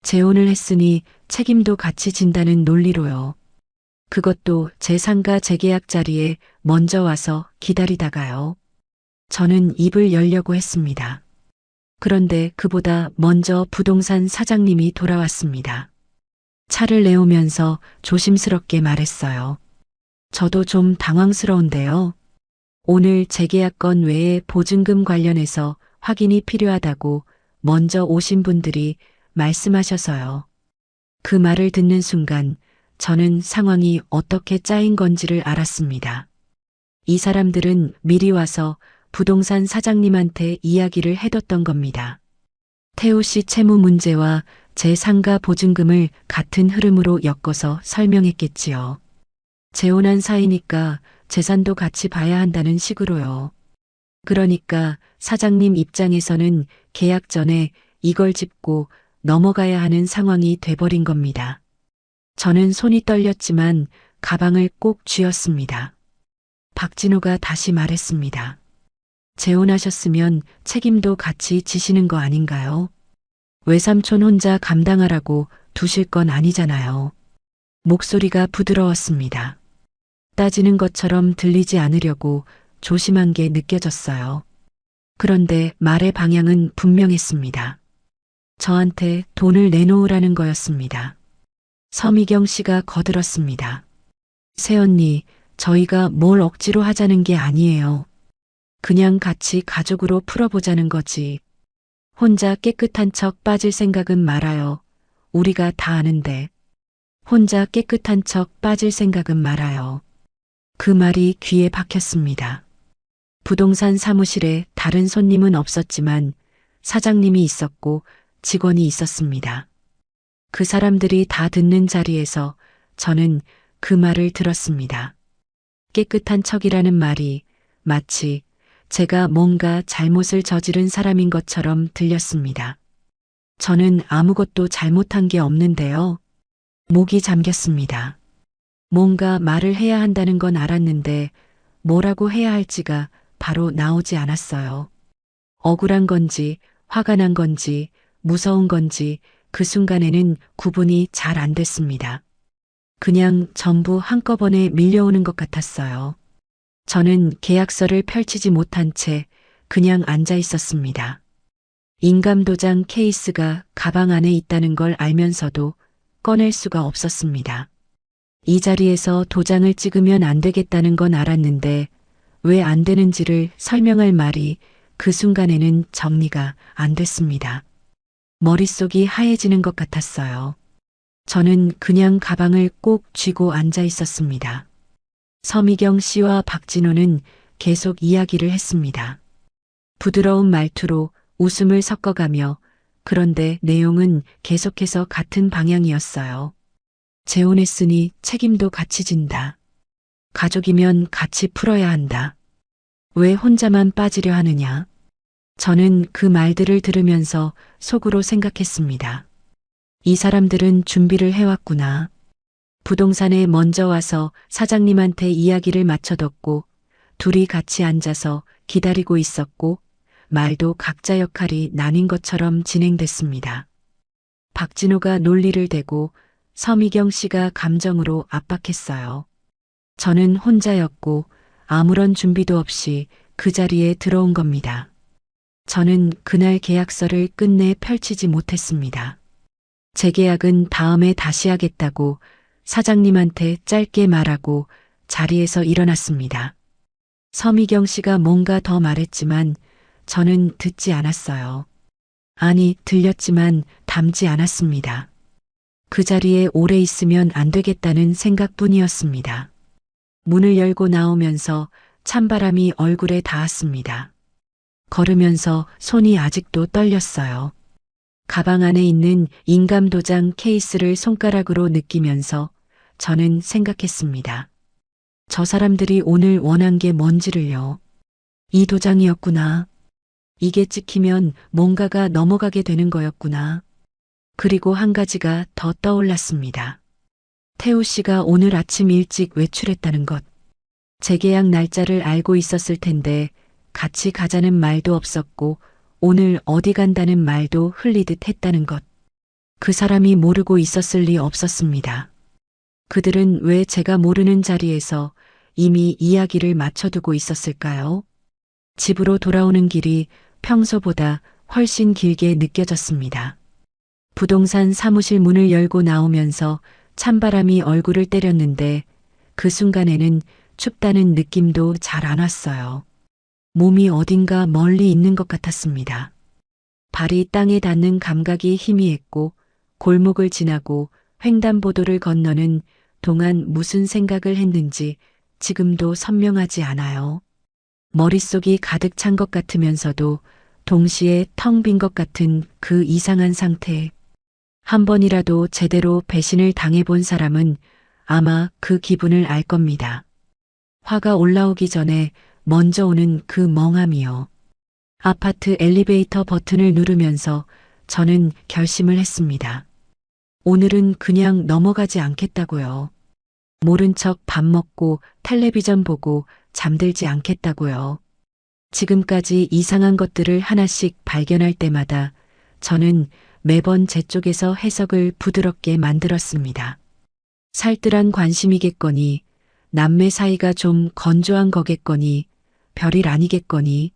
재혼을 했으니 책임도 같이 진다는 논리로요. 그것도 제 상가 재계약 자리에 먼저 와서 기다리다가요. 저는 입을 열려고 했습니다. 그런데 그보다 먼저 부동산 사장님이 돌아왔습니다. 차를 내오면서 조심스럽게 말했어요. 저도 좀 당황스러운데요. 오늘 재계약 건 외에 보증금 관련해서 확인이 필요하다고 먼저 오신 분들이 말씀하셔서요. 그 말을 듣는 순간 저는 상황이 어떻게 짜인 건지를 알았습니다. 이 사람들은 미리 와서 부동산 사장님한테 이야기를 해뒀던 겁니다. 태우 씨 채무 문제와 제 상가 보증금을 같은 흐름으로 엮어서 설명했겠지요. 재혼한 사이니까 재산도 같이 봐야 한다는 식으로요. 그러니까 사장님 입장에서는 계약 전에 이걸 짚고 넘어가야 하는 상황이 돼버린 겁니다. 저는 손이 떨렸지만 가방을 꼭 쥐었습니다. 박진호가 다시 말했습니다. 재혼하셨으면 책임도 같이 지시는 거 아닌가요? 외삼촌 혼자 감당하라고 두실 건 아니잖아요. 목소리가 부드러웠습니다. 따지는 것처럼 들리지 않으려고 조심한 게 느껴졌어요. 그런데 말의 방향은 분명했습니다. 저한테 돈을 내놓으라는 거였습니다. 서미경 씨가 거들었습니다. 새언니, 저희가 뭘 억지로 하자는 게 아니에요. 그냥 같이 가족으로 풀어보자는 거지. 혼자 깨끗한 척 빠질 생각은 말아요. 우리가 다 아는데. 혼자 깨끗한 척 빠질 생각은 말아요. 그 말이 귀에 박혔습니다. 부동산 사무실에 다른 손님은 없었지만 사장님이 있었고 직원이 있었습니다. 그 사람들이 다 듣는 자리에서 저는 그 말을 들었습니다. 깨끗한 척이라는 말이 마치 제가 뭔가 잘못을 저지른 사람인 것처럼 들렸습니다. 저는 아무것도 잘못한 게 없는데요. 목이 잠겼습니다. 뭔가 말을 해야 한다는 건 알았는데 뭐라고 해야 할지가 바로 나오지 않았어요. 억울한 건지 화가 난 건지 무서운 건지 그 순간에는 구분이 잘 안 됐습니다. 그냥 전부 한꺼번에 밀려오는 것 같았어요. 저는 계약서를 펼치지 못한 채 그냥 앉아 있었습니다. 인감도장 케이스가 가방 안에 있다는 걸 알면서도 꺼낼 수가 없었습니다. 이 자리에서 도장을 찍으면 안 되겠다는 건 알았는데 왜 안 되는지를 설명할 말이 그 순간에는 정리가 안 됐습니다. 머릿속이 하얘지는 것 같았어요. 저는 그냥 가방을 꼭 쥐고 앉아 있었습니다. 서미경 씨와 박진호는 계속 이야기를 했습니다. 부드러운 말투로 웃음을 섞어가며 그런데 내용은 계속해서 같은 방향이었어요. 재혼했으니 책임도 같이 진다. 가족이면 같이 풀어야 한다. 왜 혼자만 빠지려 하느냐? 저는 그 말들을 들으면서 속으로 생각했습니다. 이 사람들은 준비를 해왔구나. 부동산에 먼저 와서 사장님한테 이야기를 맞춰뒀고 둘이 같이 앉아서 기다리고 있었고 말도 각자 역할이 나뉜 것처럼 진행됐습니다. 박진호가 논리를 대고 서미경 씨가 감정으로 압박했어요. 저는 혼자였고 아무런 준비도 없이 그 자리에 들어온 겁니다. 저는 그날 계약서를 끝내 펼치지 못했습니다. 재계약은 다음에 다시 하겠다고 사장님한테 짧게 말하고 자리에서 일어났습니다. 서미경 씨가 뭔가 더 말했지만 저는 듣지 않았어요. 아니, 들렸지만 담지 않았습니다. 그 자리에 오래 있으면 안 되겠다는 생각뿐이었습니다. 문을 열고 나오면서 찬바람이 얼굴에 닿았습니다. 걸으면서 손이 아직도 떨렸어요. 가방 안에 있는 인감도장 케이스를 손가락으로 느끼면서 저는 생각했습니다. 저 사람들이 오늘 원한 게 뭔지를요. 이 도장이었구나. 이게 찍히면 뭔가가 넘어가게 되는 거였구나. 그리고 한 가지가 더 떠올랐습니다. 태우 씨가 오늘 아침 일찍 외출했다는 것. 재계약 날짜를 알고 있었을 텐데 같이 가자는 말도 없었고 오늘 어디 간다는 말도 흘리듯 했다는 것. 그 사람이 모르고 있었을 리 없었습니다. 그들은 왜 제가 모르는 자리에서 이미 이야기를 맞춰두고 있었을까요? 집으로 돌아오는 길이 평소보다 훨씬 길게 느껴졌습니다. 부동산 사무실 문을 열고 나오면서 찬바람이 얼굴을 때렸는데 그 순간에는 춥다는 느낌도 잘 안 왔어요. 몸이 어딘가 멀리 있는 것 같았습니다. 발이 땅에 닿는 감각이 희미했고 골목을 지나고 횡단보도를 건너는 동안 무슨 생각을 했는지 지금도 선명하지 않아요. 머릿속이 가득 찬 것 같으면서도 동시에 텅 빈 것 같은 그 이상한 상태. 한 번이라도 제대로 배신을 당해본 사람은 아마 그 기분을 알 겁니다. 화가 올라오기 전에 먼저 오는 그 멍함이요. 아파트 엘리베이터 버튼을 누르면서 저는 결심을 했습니다. 오늘은 그냥 넘어가지 않겠다고요. 모른 척 밥 먹고 텔레비전 보고 잠들지 않겠다고요. 지금까지 이상한 것들을 하나씩 발견할 때마다 저는 매번 제 쪽에서 해석을 부드럽게 만들었습니다. 살뜰한 관심이겠거니, 남매 사이가 좀 건조한 거겠거니, 별일 아니겠거니.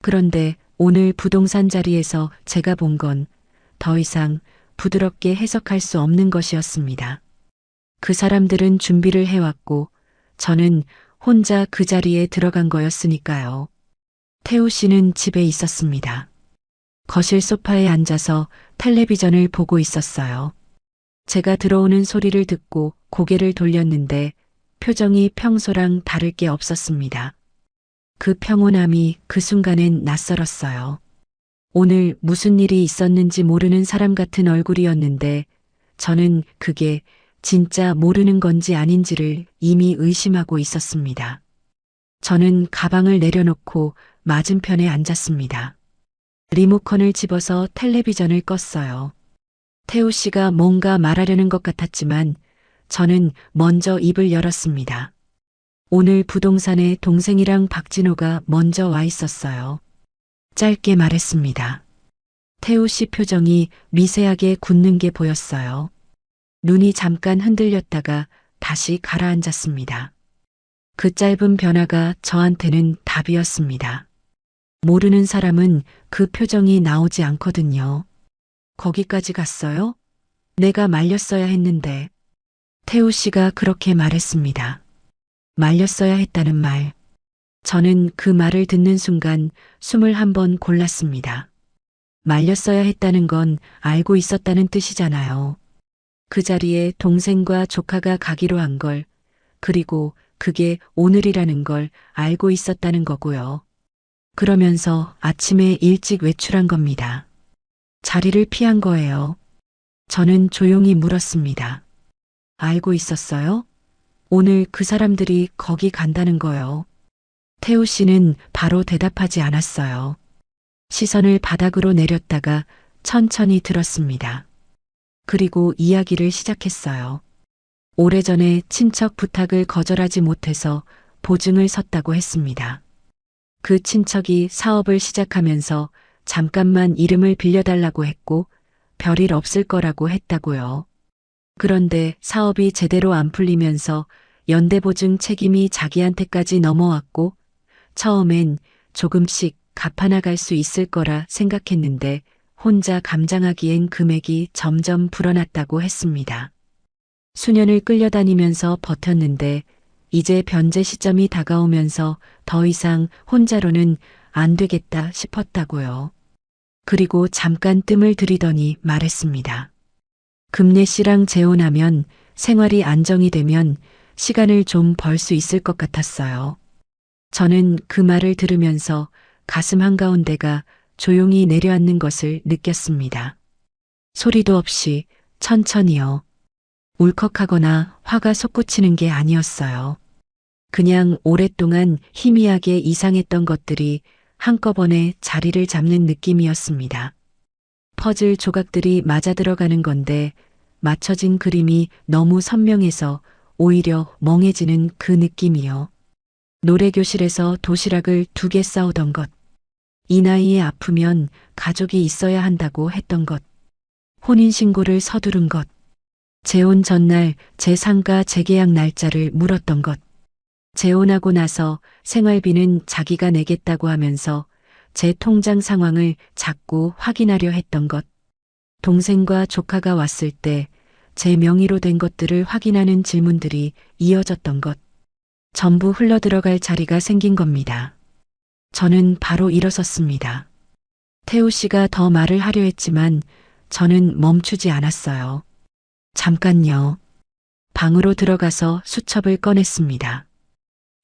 그런데 오늘 부동산 자리에서 제가 본 건 더 이상 부드럽게 해석할 수 없는 것이었습니다. 그 사람들은 준비를 해왔고 저는 혼자 그 자리에 들어간 거였으니까요. 태우 씨는 집에 있었습니다. 거실 소파에 앉아서 텔레비전을 보고 있었어요. 제가 들어오는 소리를 듣고 고개를 돌렸는데 표정이 평소랑 다를 게 없었습니다. 그 평온함이 그 순간엔 낯설었어요. 오늘 무슨 일이 있었는지 모르는 사람 같은 얼굴이었는데 저는 그게 진짜 모르는 건지 아닌지를 이미 의심하고 있었습니다. 저는 가방을 내려놓고 맞은편에 앉았습니다. 리모컨을 집어서 텔레비전을 껐어요. 태우 씨가 뭔가 말하려는 것 같았지만 저는 먼저 입을 열었습니다. 오늘 부동산에 동생이랑 박진호가 먼저 와 있었어요. 짧게 말했습니다. 태우 씨 표정이 미세하게 굳는 게 보였어요. 눈이 잠깐 흔들렸다가 다시 가라앉았습니다. 그 짧은 변화가 저한테는 답이었습니다. 모르는 사람은 그 표정이 나오지 않거든요. 거기까지 갔어요? 내가 말렸어야 했는데. 태우 씨가 그렇게 말했습니다. 말렸어야 했다는 말. 저는 그 말을 듣는 순간 숨을 한번 골랐습니다. 말렸어야 했다는 건 알고 있었다는 뜻이잖아요. 그 자리에 동생과 조카가 가기로 한 걸, 그리고 그게 오늘이라는 걸 알고 있었다는 거고요. 그러면서 아침에 일찍 외출한 겁니다. 자리를 피한 거예요. 저는 조용히 물었습니다. 알고 있었어요? 오늘 그 사람들이 거기 간다는 거요. 태우 씨는 바로 대답하지 않았어요. 시선을 바닥으로 내렸다가 천천히 들었습니다. 그리고 이야기를 시작했어요. 오래전에 친척 부탁을 거절하지 못해서 보증을 섰다고 했습니다. 그 친척이 사업을 시작하면서 잠깐만 이름을 빌려달라고 했고 별일 없을 거라고 했다고요. 그런데 사업이 제대로 안 풀리면서 연대보증 책임이 자기한테까지 넘어왔고 처음엔 조금씩 갚아나갈 수 있을 거라 생각했는데 혼자 감당하기엔 금액이 점점 불어났다고 했습니다. 수년을 끌려다니면서 버텼는데 이제 변제 시점이 다가오면서 더 이상 혼자로는 안 되겠다 싶었다고요. 그리고 잠깐 뜸을 들이더니 말했습니다. 금례 씨랑 재혼하면 생활이 안정이 되면 시간을 좀 벌 수 있을 것 같았어요. 저는 그 말을 들으면서 가슴 한가운데가 조용히 내려앉는 것을 느꼈습니다. 소리도 없이 천천히요. 울컥하거나 화가 솟구치는 게 아니었어요. 그냥 오랫동안 희미하게 이상했던 것들이 한꺼번에 자리를 잡는 느낌이었습니다. 퍼즐 조각들이 맞아 들어가는 건데 맞춰진 그림이 너무 선명해서 오히려 멍해지는 그 느낌이요. 노래교실에서 도시락을 2개 싸오던 것. 이 나이에 아프면 가족이 있어야 한다고 했던 것. 혼인신고를 서두른 것. 재혼 전날 제 상가 재계약 날짜를 물었던 것. 재혼하고 나서 생활비는 자기가 내겠다고 하면서 제 통장 상황을 자꾸 확인하려 했던 것. 동생과 조카가 왔을 때 제 명의로 된 것들을 확인하는 질문들이 이어졌던 것. 전부 흘러들어갈 자리가 생긴 겁니다. 저는 바로 일어섰습니다. 태우 씨가 더 말을 하려 했지만 저는 멈추지 않았어요. 잠깐요. 방으로 들어가서 수첩을 꺼냈습니다.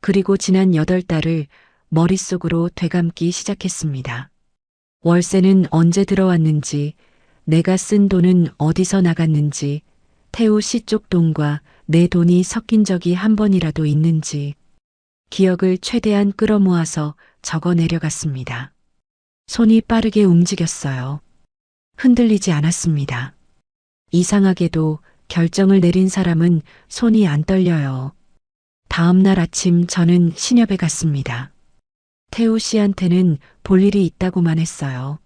그리고 지난 8달을 머릿속으로 되감기 시작했습니다. 월세는 언제 들어왔는지, 내가 쓴 돈은 어디서 나갔는지, 태우 씨 쪽 돈과 내 돈이 섞인 적이 한 번이라도 있는지, 기억을 최대한 끌어모아서 적어 내려갔습니다. 손이 빠르게 움직였어요. 흔들리지 않았습니다. 이상하게도 결정을 내린 사람은 손이 안 떨려요. 다음 날 아침 저는 신협에 갔습니다. 태우 씨한테는 볼 일이 있다고만 했어요.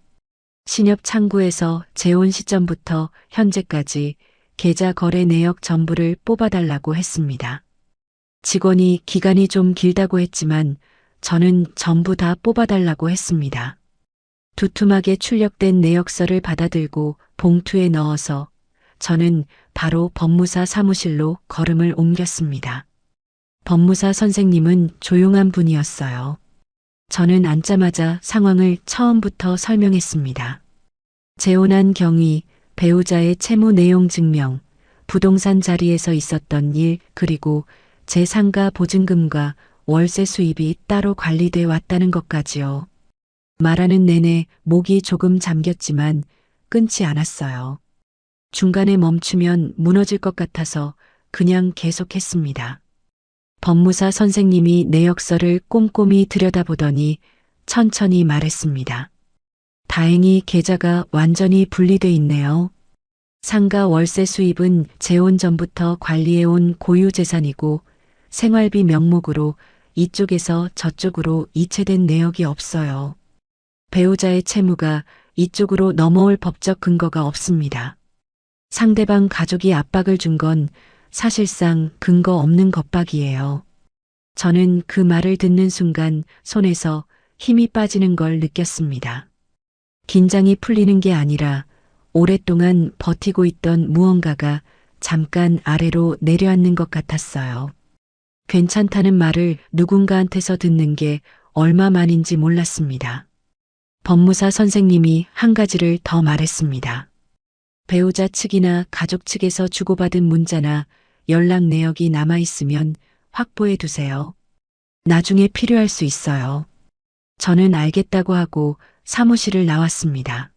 신협 창구에서 재혼 시점부터 현재까지 계좌 거래 내역 전부를 뽑아달라고 했습니다. 직원이 기간이 좀 길다고 했지만 저는 전부 다 뽑아달라고 했습니다. 두툼하게 출력된 내역서를 받아들고 봉투에 넣어서 저는 바로 법무사 사무실로 걸음을 옮겼습니다. 법무사 선생님은 조용한 분이었어요. 저는 앉자마자 상황을 처음부터 설명했습니다. 재혼한 경위, 배우자의 채무 내용 증명, 부동산 자리에서 있었던 일, 그리고 제 상가 보증금과 월세 수입이 따로 관리돼 왔다는 것까지요. 말하는 내내 목이 조금 잠겼지만 끊지 않았어요. 중간에 멈추면 무너질 것 같아서 그냥 계속했습니다. 법무사 선생님이 내역서를 꼼꼼히 들여다보더니 천천히 말했습니다. 다행히 계좌가 완전히 분리돼 있네요. 상가 월세 수입은 재혼 전부터 관리해온 고유재산이고 생활비 명목으로 이쪽에서 저쪽으로 이체된 내역이 없어요. 배우자의 채무가 이쪽으로 넘어올 법적 근거가 없습니다. 상대방 가족이 압박을 준 건 사실상 근거 없는 겁박이에요. 저는 그 말을 듣는 순간 손에서 힘이 빠지는 걸 느꼈습니다. 긴장이 풀리는 게 아니라 오랫동안 버티고 있던 무언가가 잠깐 아래로 내려앉는 것 같았어요. 괜찮다는 말을 누군가한테서 듣는 게 얼마만인지 몰랐습니다. 법무사 선생님이 한 가지를 더 말했습니다. 배우자 측이나 가족 측에서 주고받은 문자나 연락 내역이 남아있으면 확보해 두세요. 나중에 필요할 수 있어요. 저는 알겠다고 하고 사무실을 나왔습니다.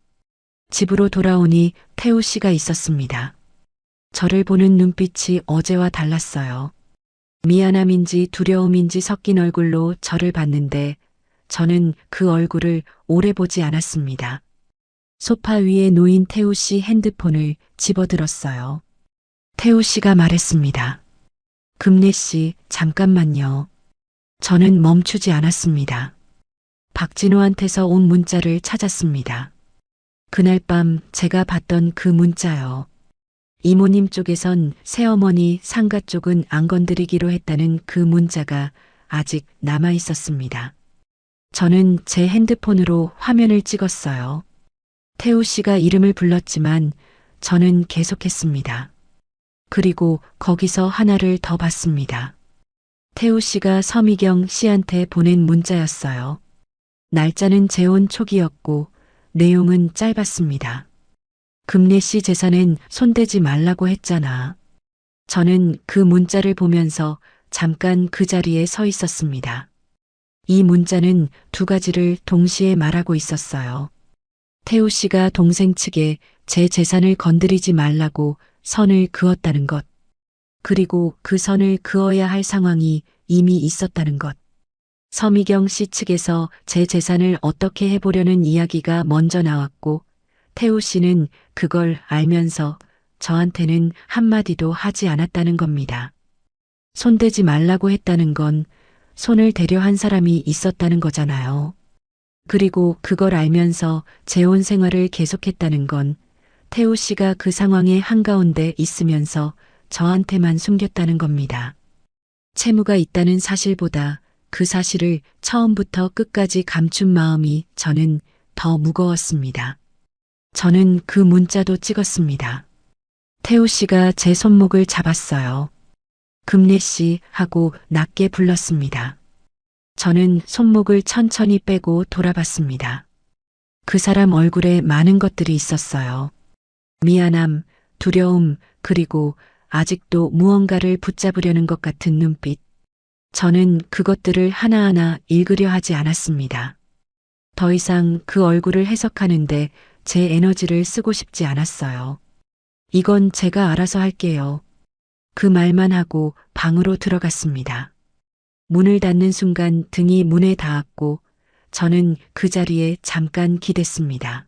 집으로 돌아오니 태우 씨가 있었습니다. 저를 보는 눈빛이 어제와 달랐어요. 미안함인지 두려움인지 섞인 얼굴로 저를 봤는데 저는 그 얼굴을 오래 보지 않았습니다. 소파 위에 놓인 태우 씨 핸드폰을 집어들었어요. 태우 씨가 말했습니다. 금례 씨, 잠깐만요. 저는 멈추지 않았습니다. 박진호한테서 온 문자를 찾았습니다. 그날 밤 제가 봤던 그 문자요. 이모님 쪽에선 새어머니 상가 쪽은 안 건드리기로 했다는 그 문자가 아직 남아 있었습니다. 저는 제 핸드폰으로 화면을 찍었어요. 태우 씨가 이름을 불렀지만 저는 계속했습니다. 그리고 거기서 하나를 더 봤습니다. 태우 씨가 서미경 씨한테 보낸 문자였어요. 날짜는 재혼 초기였고 내용은 짧았습니다. 금례 씨 재산엔 손대지 말라고 했잖아. 저는 그 문자를 보면서 잠깐 그 자리에 서 있었습니다. 이 문자는 두 가지를 동시에 말하고 있었어요. 태우 씨가 동생 측에 제 재산을 건드리지 말라고 선을 그었다는 것. 그리고 그 선을 그어야 할 상황이 이미 있었다는 것. 서미경 씨 측에서 제 재산을 어떻게 해보려는 이야기가 먼저 나왔고 태우 씨는 그걸 알면서 저한테는 한마디도 하지 않았다는 겁니다. 손대지 말라고 했다는 건 손을 대려 한 사람이 있었다는 거잖아요. 그리고 그걸 알면서 재혼 생활을 계속했다는 건 태우 씨가 그 상황의 한가운데 있으면서 저한테만 숨겼다는 겁니다. 채무가 있다는 사실보다 그 사실을 처음부터 끝까지 감춘 마음이 저는 더 무거웠습니다. 저는 그 문자도 찍었습니다. 태우 씨가 제 손목을 잡았어요. 금례 씨 하고 낮게 불렀습니다. 저는 손목을 천천히 빼고 돌아봤습니다. 그 사람 얼굴에 많은 것들이 있었어요. 미안함, 두려움, 그리고 아직도 무언가를 붙잡으려는 것 같은 눈빛. 저는 그것들을 하나하나 읽으려 하지 않았습니다. 더 이상 그 얼굴을 해석하는데 제 에너지를 쓰고 싶지 않았어요. 이건 제가 알아서 할게요. 그 말만 하고 방으로 들어갔습니다. 문을 닫는 순간 등이 문에 닿았고 저는 그 자리에 잠깐 기댔습니다.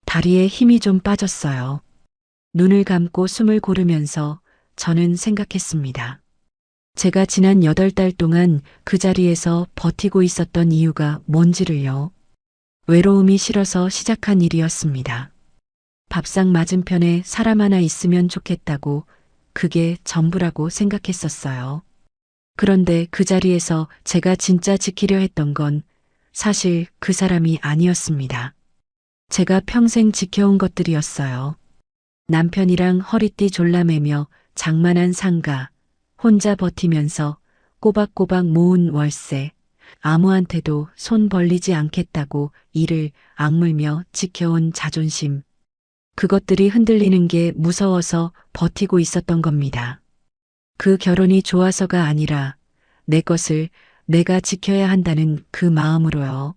다리에 힘이 좀 빠졌어요. 눈을 감고 숨을 고르면서 저는 생각했습니다. 제가 지난 8달 동안 그 자리에서 버티고 있었던 이유가 뭔지를요. 외로움이 싫어서 시작한 일이었습니다. 밥상 맞은편에 사람 하나 있으면 좋겠다고 그게 전부라고 생각했었어요. 그런데 그 자리에서 제가 진짜 지키려 했던 건 사실 그 사람이 아니었습니다. 제가 평생 지켜온 것들이었어요. 남편이랑 허리띠 졸라매며 장만한 상가, 혼자 버티면서 꼬박꼬박 모은 월세, 아무한테도 손 벌리지 않겠다고 이를 악물며 지켜온 자존심. 그것들이 흔들리는 게 무서워서 버티고 있었던 겁니다. 그 결혼이 좋아서가 아니라 내 것을 내가 지켜야 한다는 그 마음으로요.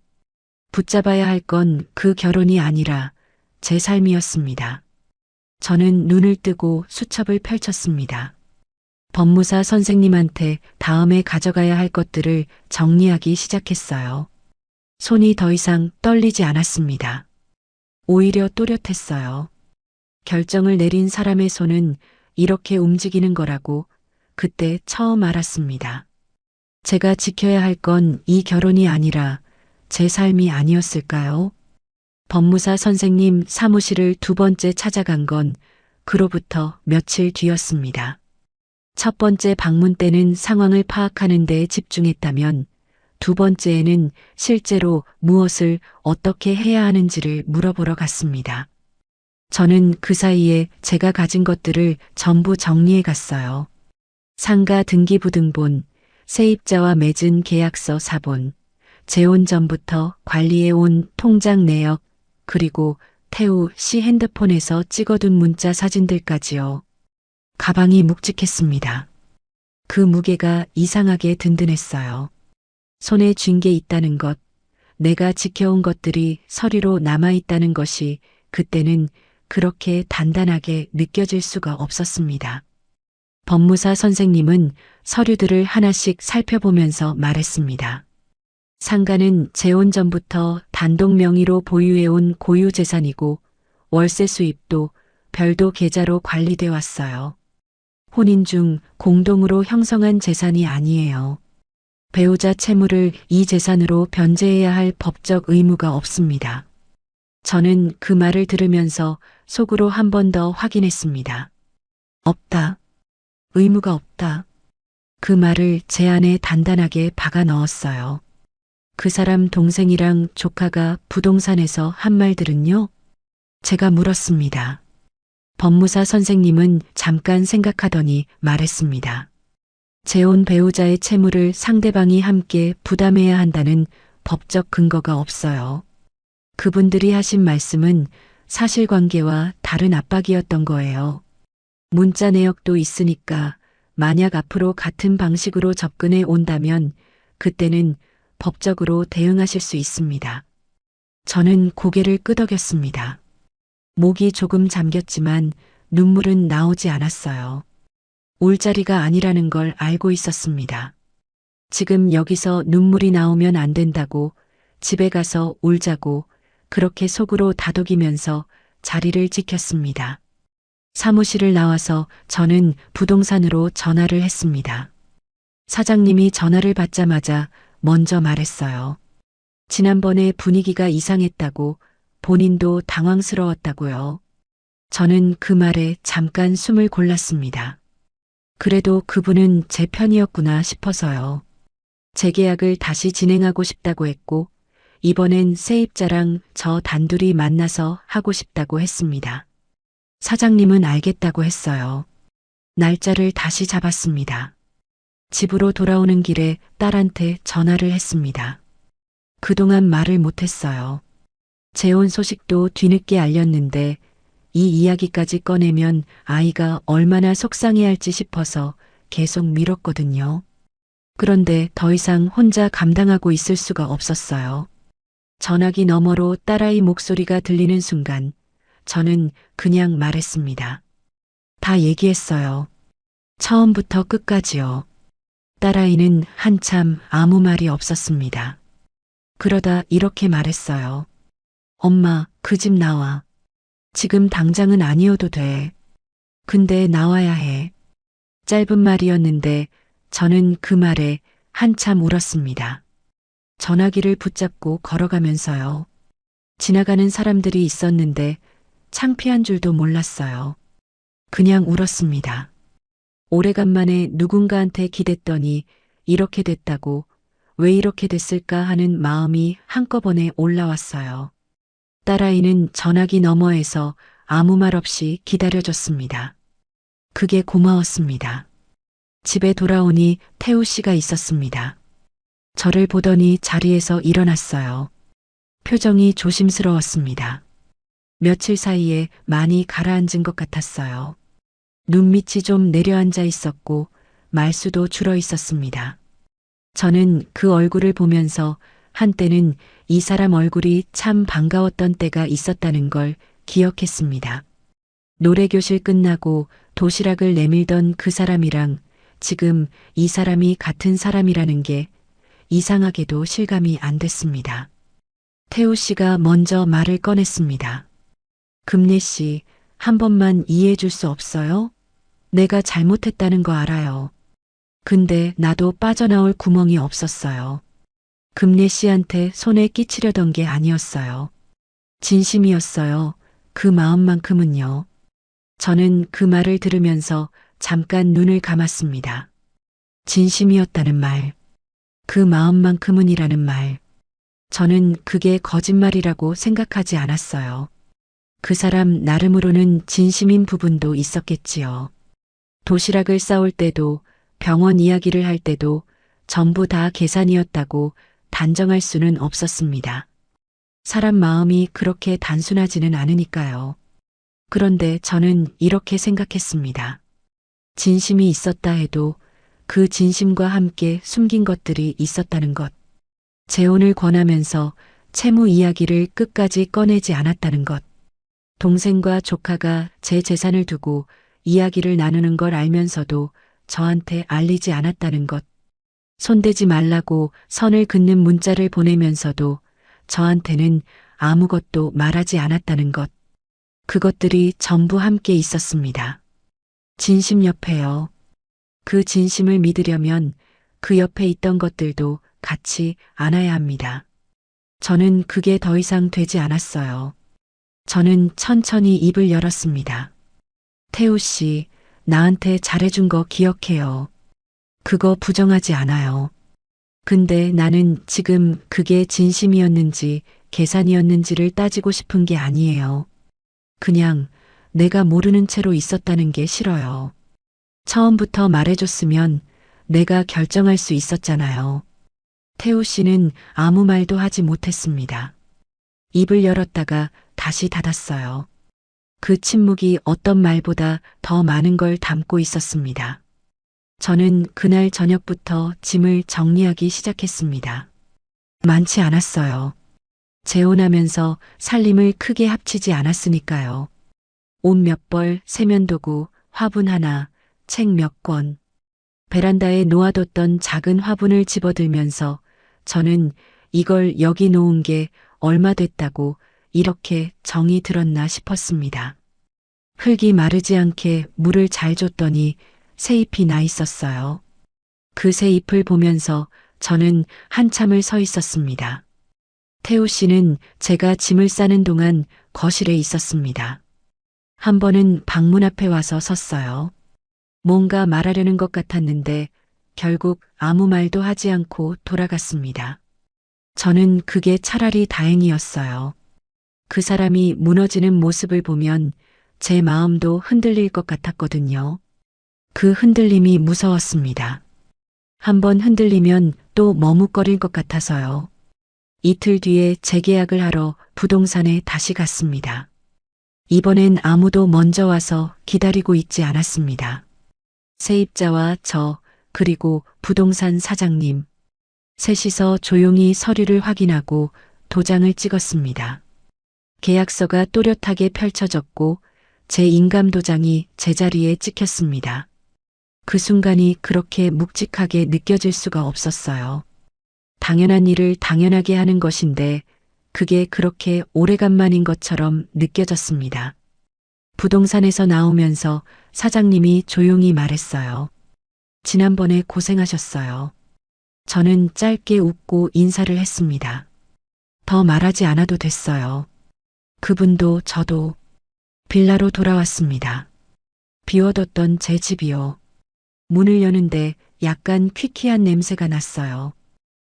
붙잡아야 할 건 그 결혼이 아니라 제 삶이었습니다. 저는 눈을 뜨고 수첩을 펼쳤습니다. 법무사 선생님한테 다음에 가져가야 할 것들을 정리하기 시작했어요. 손이 더 이상 떨리지 않았습니다. 오히려 또렷했어요. 결정을 내린 사람의 손은 이렇게 움직이는 거라고 그때 처음 알았습니다. 제가 지켜야 할 건 이 결혼이 아니라 제 삶이 아니었을까요? 법무사 선생님 사무실을 두 번째 찾아간 건 그로부터 며칠 뒤였습니다. 첫 번째 방문 때는 상황을 파악하는 데 집중했다면 두 번째에는 실제로 무엇을 어떻게 해야 하는지를 물어보러 갔습니다. 저는 그 사이에 제가 가진 것들을 전부 정리해 갔어요. 상가 등기부등본, 세입자와 맺은 계약서 사본, 재혼 전부터 관리해 온 통장 내역, 그리고 태우 씨 핸드폰에서 찍어둔 문자 사진들까지요. 가방이 묵직했습니다. 그 무게가 이상하게 든든했어요. 손에 쥔 게 있다는 것, 내가 지켜온 것들이 서류로 남아있다는 것이 그때는 그렇게 단단하게 느껴질 수가 없었습니다. 법무사 선생님은 서류들을 하나씩 살펴보면서 말했습니다. 상가는 재혼 전부터 단독 명의로 보유해온 고유 재산이고 월세 수입도 별도 계좌로 관리돼 왔어요. 혼인 중 공동으로 형성한 재산이 아니에요. 배우자 채무를 이 재산으로 변제해야 할 법적 의무가 없습니다. 저는 그 말을 들으면서 속으로 한 번 더 확인했습니다. 없다. 의무가 없다. 그 말을 제 안에 단단하게 박아 넣었어요. 그 사람 동생이랑 조카가 부동산에서 한 말들은요? 제가 물었습니다. 법무사 선생님은 잠깐 생각하더니 말했습니다. 재혼 배우자의 채무를 상대방이 함께 부담해야 한다는 법적 근거가 없어요. 그분들이 하신 말씀은 사실관계와 다른 압박이었던 거예요. 문자 내역도 있으니까 만약 앞으로 같은 방식으로 접근해 온다면 그때는 법적으로 대응하실 수 있습니다. 저는 고개를 끄덕였습니다. 목이 조금 잠겼지만 눈물은 나오지 않았어요. 울 자리가 아니라는 걸 알고 있었습니다. 지금 여기서 눈물이 나오면 안 된다고 집에 가서 울자고 그렇게 속으로 다독이면서 자리를 지켰습니다. 사무실을 나와서 저는 부동산으로 전화를 했습니다. 사장님이 전화를 받자마자 먼저 말했어요. 지난번에 분위기가 이상했다고 본인도 당황스러웠다고요. 저는 그 말에 잠깐 숨을 골랐습니다. 그래도 그분은 제 편이었구나 싶어서요. 재계약을 다시 진행하고 싶다고 했고 이번엔 세입자랑 저 단둘이 만나서 하고 싶다고 했습니다. 사장님은 알겠다고 했어요. 날짜를 다시 잡았습니다. 집으로 돌아오는 길에 딸한테 전화를 했습니다. 그동안 말을 못했어요. 재혼 소식도 뒤늦게 알렸는데 이 이야기까지 꺼내면 아이가 얼마나 속상해할지 싶어서 계속 미뤘거든요. 그런데 더 이상 혼자 감당하고 있을 수가 없었어요. 전화기 너머로 딸아이 목소리가 들리는 순간 저는 그냥 말했습니다. 다 얘기했어요. 처음부터 끝까지요. 딸아이는 한참 아무 말이 없었습니다. 그러다 이렇게 말했어요. 엄마, 그 집 나와. 지금 당장은 아니어도 돼. 근데 나와야 해. 짧은 말이었는데 저는 그 말에 한참 울었습니다. 전화기를 붙잡고 걸어가면서요. 지나가는 사람들이 있었는데 창피한 줄도 몰랐어요. 그냥 울었습니다. 오래간만에 누군가한테 기댔더니 이렇게 됐다고 왜 이렇게 됐을까 하는 마음이 한꺼번에 올라왔어요. 딸아이는 전화기 너머에서 아무 말 없이 기다려줬습니다. 그게 고마웠습니다. 집에 돌아오니 태우 씨가 있었습니다. 저를 보더니 자리에서 일어났어요. 표정이 조심스러웠습니다. 며칠 사이에 많이 가라앉은 것 같았어요. 눈밑이 좀 내려앉아 있었고 말수도 줄어 있었습니다. 저는 그 얼굴을 보면서 한때는 이 사람 얼굴이 참 반가웠던 때가 있었다는 걸 기억했습니다. 노래교실 끝나고 도시락을 내밀던 그 사람이랑 지금 이 사람이 같은 사람이라는 게 이상하게도 실감이 안 됐습니다. 태우 씨가 먼저 말을 꺼냈습니다. 금례 씨, 한 번만 이해해 줄 수 없어요? 내가 잘못했다는 거 알아요. 근데 나도 빠져나올 구멍이 없었어요. 금례 씨한테 손에 끼치려던 게 아니었어요. 진심이었어요. 그 마음만큼은요. 저는 그 말을 들으면서 잠깐 눈을 감았습니다. 진심이었다는 말. 그 마음만큼은이라는 말. 저는 그게 거짓말이라고 생각하지 않았어요. 그 사람 나름으로는 진심인 부분도 있었겠지요. 도시락을 싸올 때도 병원 이야기를 할 때도 전부 다 계산이었다고 단정할 수는 없었습니다. 사람 마음이 그렇게 단순하지는 않으니까요. 그런데 저는 이렇게 생각했습니다. 진심이 있었다 해도 그 진심과 함께 숨긴 것들이 있었다는 것. 재혼을 권하면서 채무 이야기를 끝까지 꺼내지 않았다는 것. 동생과 조카가 제 재산을 두고 이야기를 나누는 걸 알면서도 저한테 알리지 않았다는 것. 손대지 말라고 선을 긋는 문자를 보내면서도 저한테는 아무것도 말하지 않았다는 것. 그것들이 전부 함께 있었습니다. 진심 옆에요. 그 진심을 믿으려면 그 옆에 있던 것들도 같이 안아야 합니다. 저는 그게 더 이상 되지 않았어요. 저는 천천히 입을 열었습니다. 태우 씨, 나한테 잘해준 거 기억해요. 그거 부정하지 않아요. 근데 나는 지금 그게 진심이었는지 계산이었는지를 따지고 싶은 게 아니에요. 그냥 내가 모르는 채로 있었다는 게 싫어요. 처음부터 말해줬으면 내가 결정할 수 있었잖아요. 태우 씨는 아무 말도 하지 못했습니다. 입을 열었다가 다시 닫았어요. 그 침묵이 어떤 말보다 더 많은 걸 담고 있었습니다. 저는 그날 저녁부터 짐을 정리하기 시작했습니다. 많지 않았어요. 재혼하면서 살림을 크게 합치지 않았으니까요. 옷 몇 벌, 세면도구, 화분 하나, 책 몇 권. 베란다에 놓아뒀던 작은 화분을 집어들면서 저는 이걸 여기 놓은 게 얼마 됐다고 이렇게 정이 들었나 싶었습니다. 흙이 마르지 않게 물을 잘 줬더니 새잎이 나 있었어요. 그 새잎을 보면서 저는 한참을 서 있었습니다. 태우 씨는 제가 짐을 싸는 동안 거실에 있었습니다. 한 번은 방문 앞에 와서 섰어요. 뭔가 말하려는 것 같았는데 결국 아무 말도 하지 않고 돌아갔습니다. 저는 그게 차라리 다행이었어요. 그 사람이 무너지는 모습을 보면 제 마음도 흔들릴 것 같았거든요. 그 흔들림이 무서웠습니다. 한번 흔들리면 또 머뭇거릴 것 같아서요. 이틀 뒤에 재계약을 하러 부동산에 다시 갔습니다. 이번엔 아무도 먼저 와서 기다리고 있지 않았습니다. 세입자와 저, 그리고 부동산 사장님. 셋이서 조용히 서류를 확인하고 도장을 찍었습니다. 계약서가 또렷하게 펼쳐졌고 제 인감 도장이 제자리에 찍혔습니다. 그 순간이 그렇게 묵직하게 느껴질 수가 없었어요. 당연한 일을 당연하게 하는 것인데 그게 그렇게 오래간만인 것처럼 느껴졌습니다. 부동산에서 나오면서 사장님이 조용히 말했어요. 지난번에 고생하셨어요. 저는 짧게 웃고 인사를 했습니다. 더 말하지 않아도 됐어요. 그분도 저도 빌라로 돌아왔습니다. 비워뒀던 제 집이요. 문을 여는데 약간 퀴퀴한 냄새가 났어요.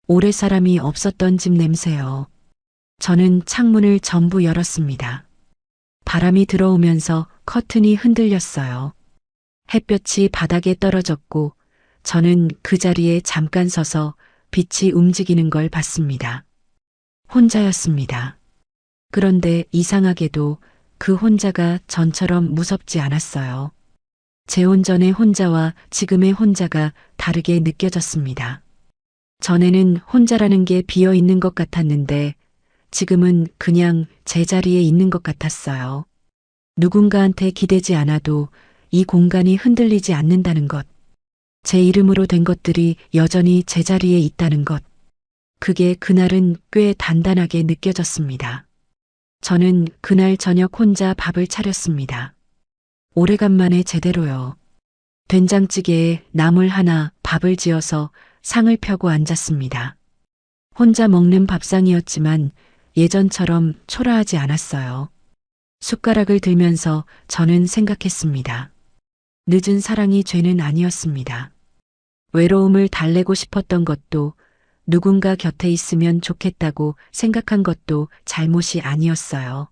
오래 사람이 없었던 집 냄새요. 저는 창문을 전부 열었습니다. 바람이 들어오면서 커튼이 흔들렸어요. 햇볕이 바닥에 떨어졌고 저는 그 자리에 잠깐 서서 빛이 움직이는 걸 봤습니다. 혼자였습니다. 그런데 이상하게도 그 혼자가 전처럼 무섭지 않았어요. 재혼 전의 혼자와 지금의 혼자가 다르게 느껴졌습니다. 전에는 혼자라는 게 비어 있는 것 같았는데 지금은 그냥 제자리에 있는 것 같았어요. 누군가한테 기대지 않아도 이 공간이 흔들리지 않는다는 것. 제 이름으로 된 것들이 여전히 제자리에 있다는 것. 그게 그날은 꽤 단단하게 느껴졌습니다. 저는 그날 저녁 혼자 밥을 차렸습니다. 오래간만에 제대로요. 된장찌개에 나물 하나 밥을 지어서 상을 펴고 앉았습니다. 혼자 먹는 밥상이었지만 예전처럼 초라하지 않았어요. 숟가락을 들면서 저는 생각했습니다. 늦은 사랑이 죄는 아니었습니다. 외로움을 달래고 싶었던 것도 누군가 곁에 있으면 좋겠다고 생각한 것도 잘못이 아니었어요.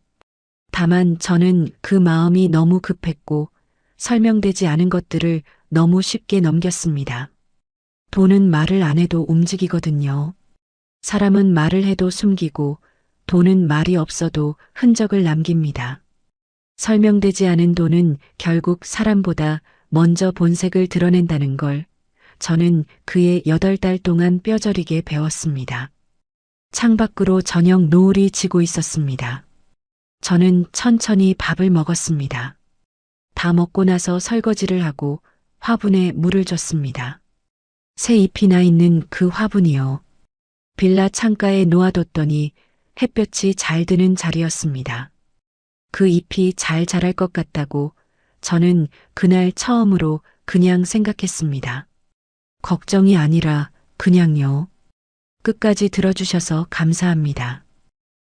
다만 저는 그 마음이 너무 급했고 설명되지 않은 것들을 너무 쉽게 넘겼습니다. 돈은 말을 안 해도 움직이거든요. 사람은 말을 해도 숨기고 돈은 말이 없어도 흔적을 남깁니다. 설명되지 않은 돈은 결국 사람보다 먼저 본색을 드러낸다는 걸 저는 그의 8달 동안 뼈저리게 배웠습니다. 창밖으로 저녁 노을이 지고 있었습니다. 저는 천천히 밥을 먹었습니다. 다 먹고 나서 설거지를 하고 화분에 물을 줬습니다. 새 잎이 나 있는 그 화분이요. 빌라 창가에 놓아뒀더니 햇볕이 잘 드는 자리였습니다. 그 잎이 잘 자랄 것 같다고 저는 그날 처음으로 그냥 생각했습니다. 걱정이 아니라 그냥요. 끝까지 들어주셔서 감사합니다.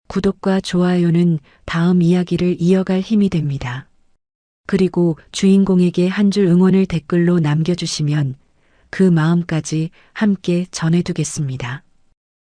구독과 좋아요는 다음 이야기를 이어갈 힘이 됩니다. 그리고 주인공에게 한 줄 응원을 댓글로 남겨주시면 그 마음까지 함께 전해두겠습니다.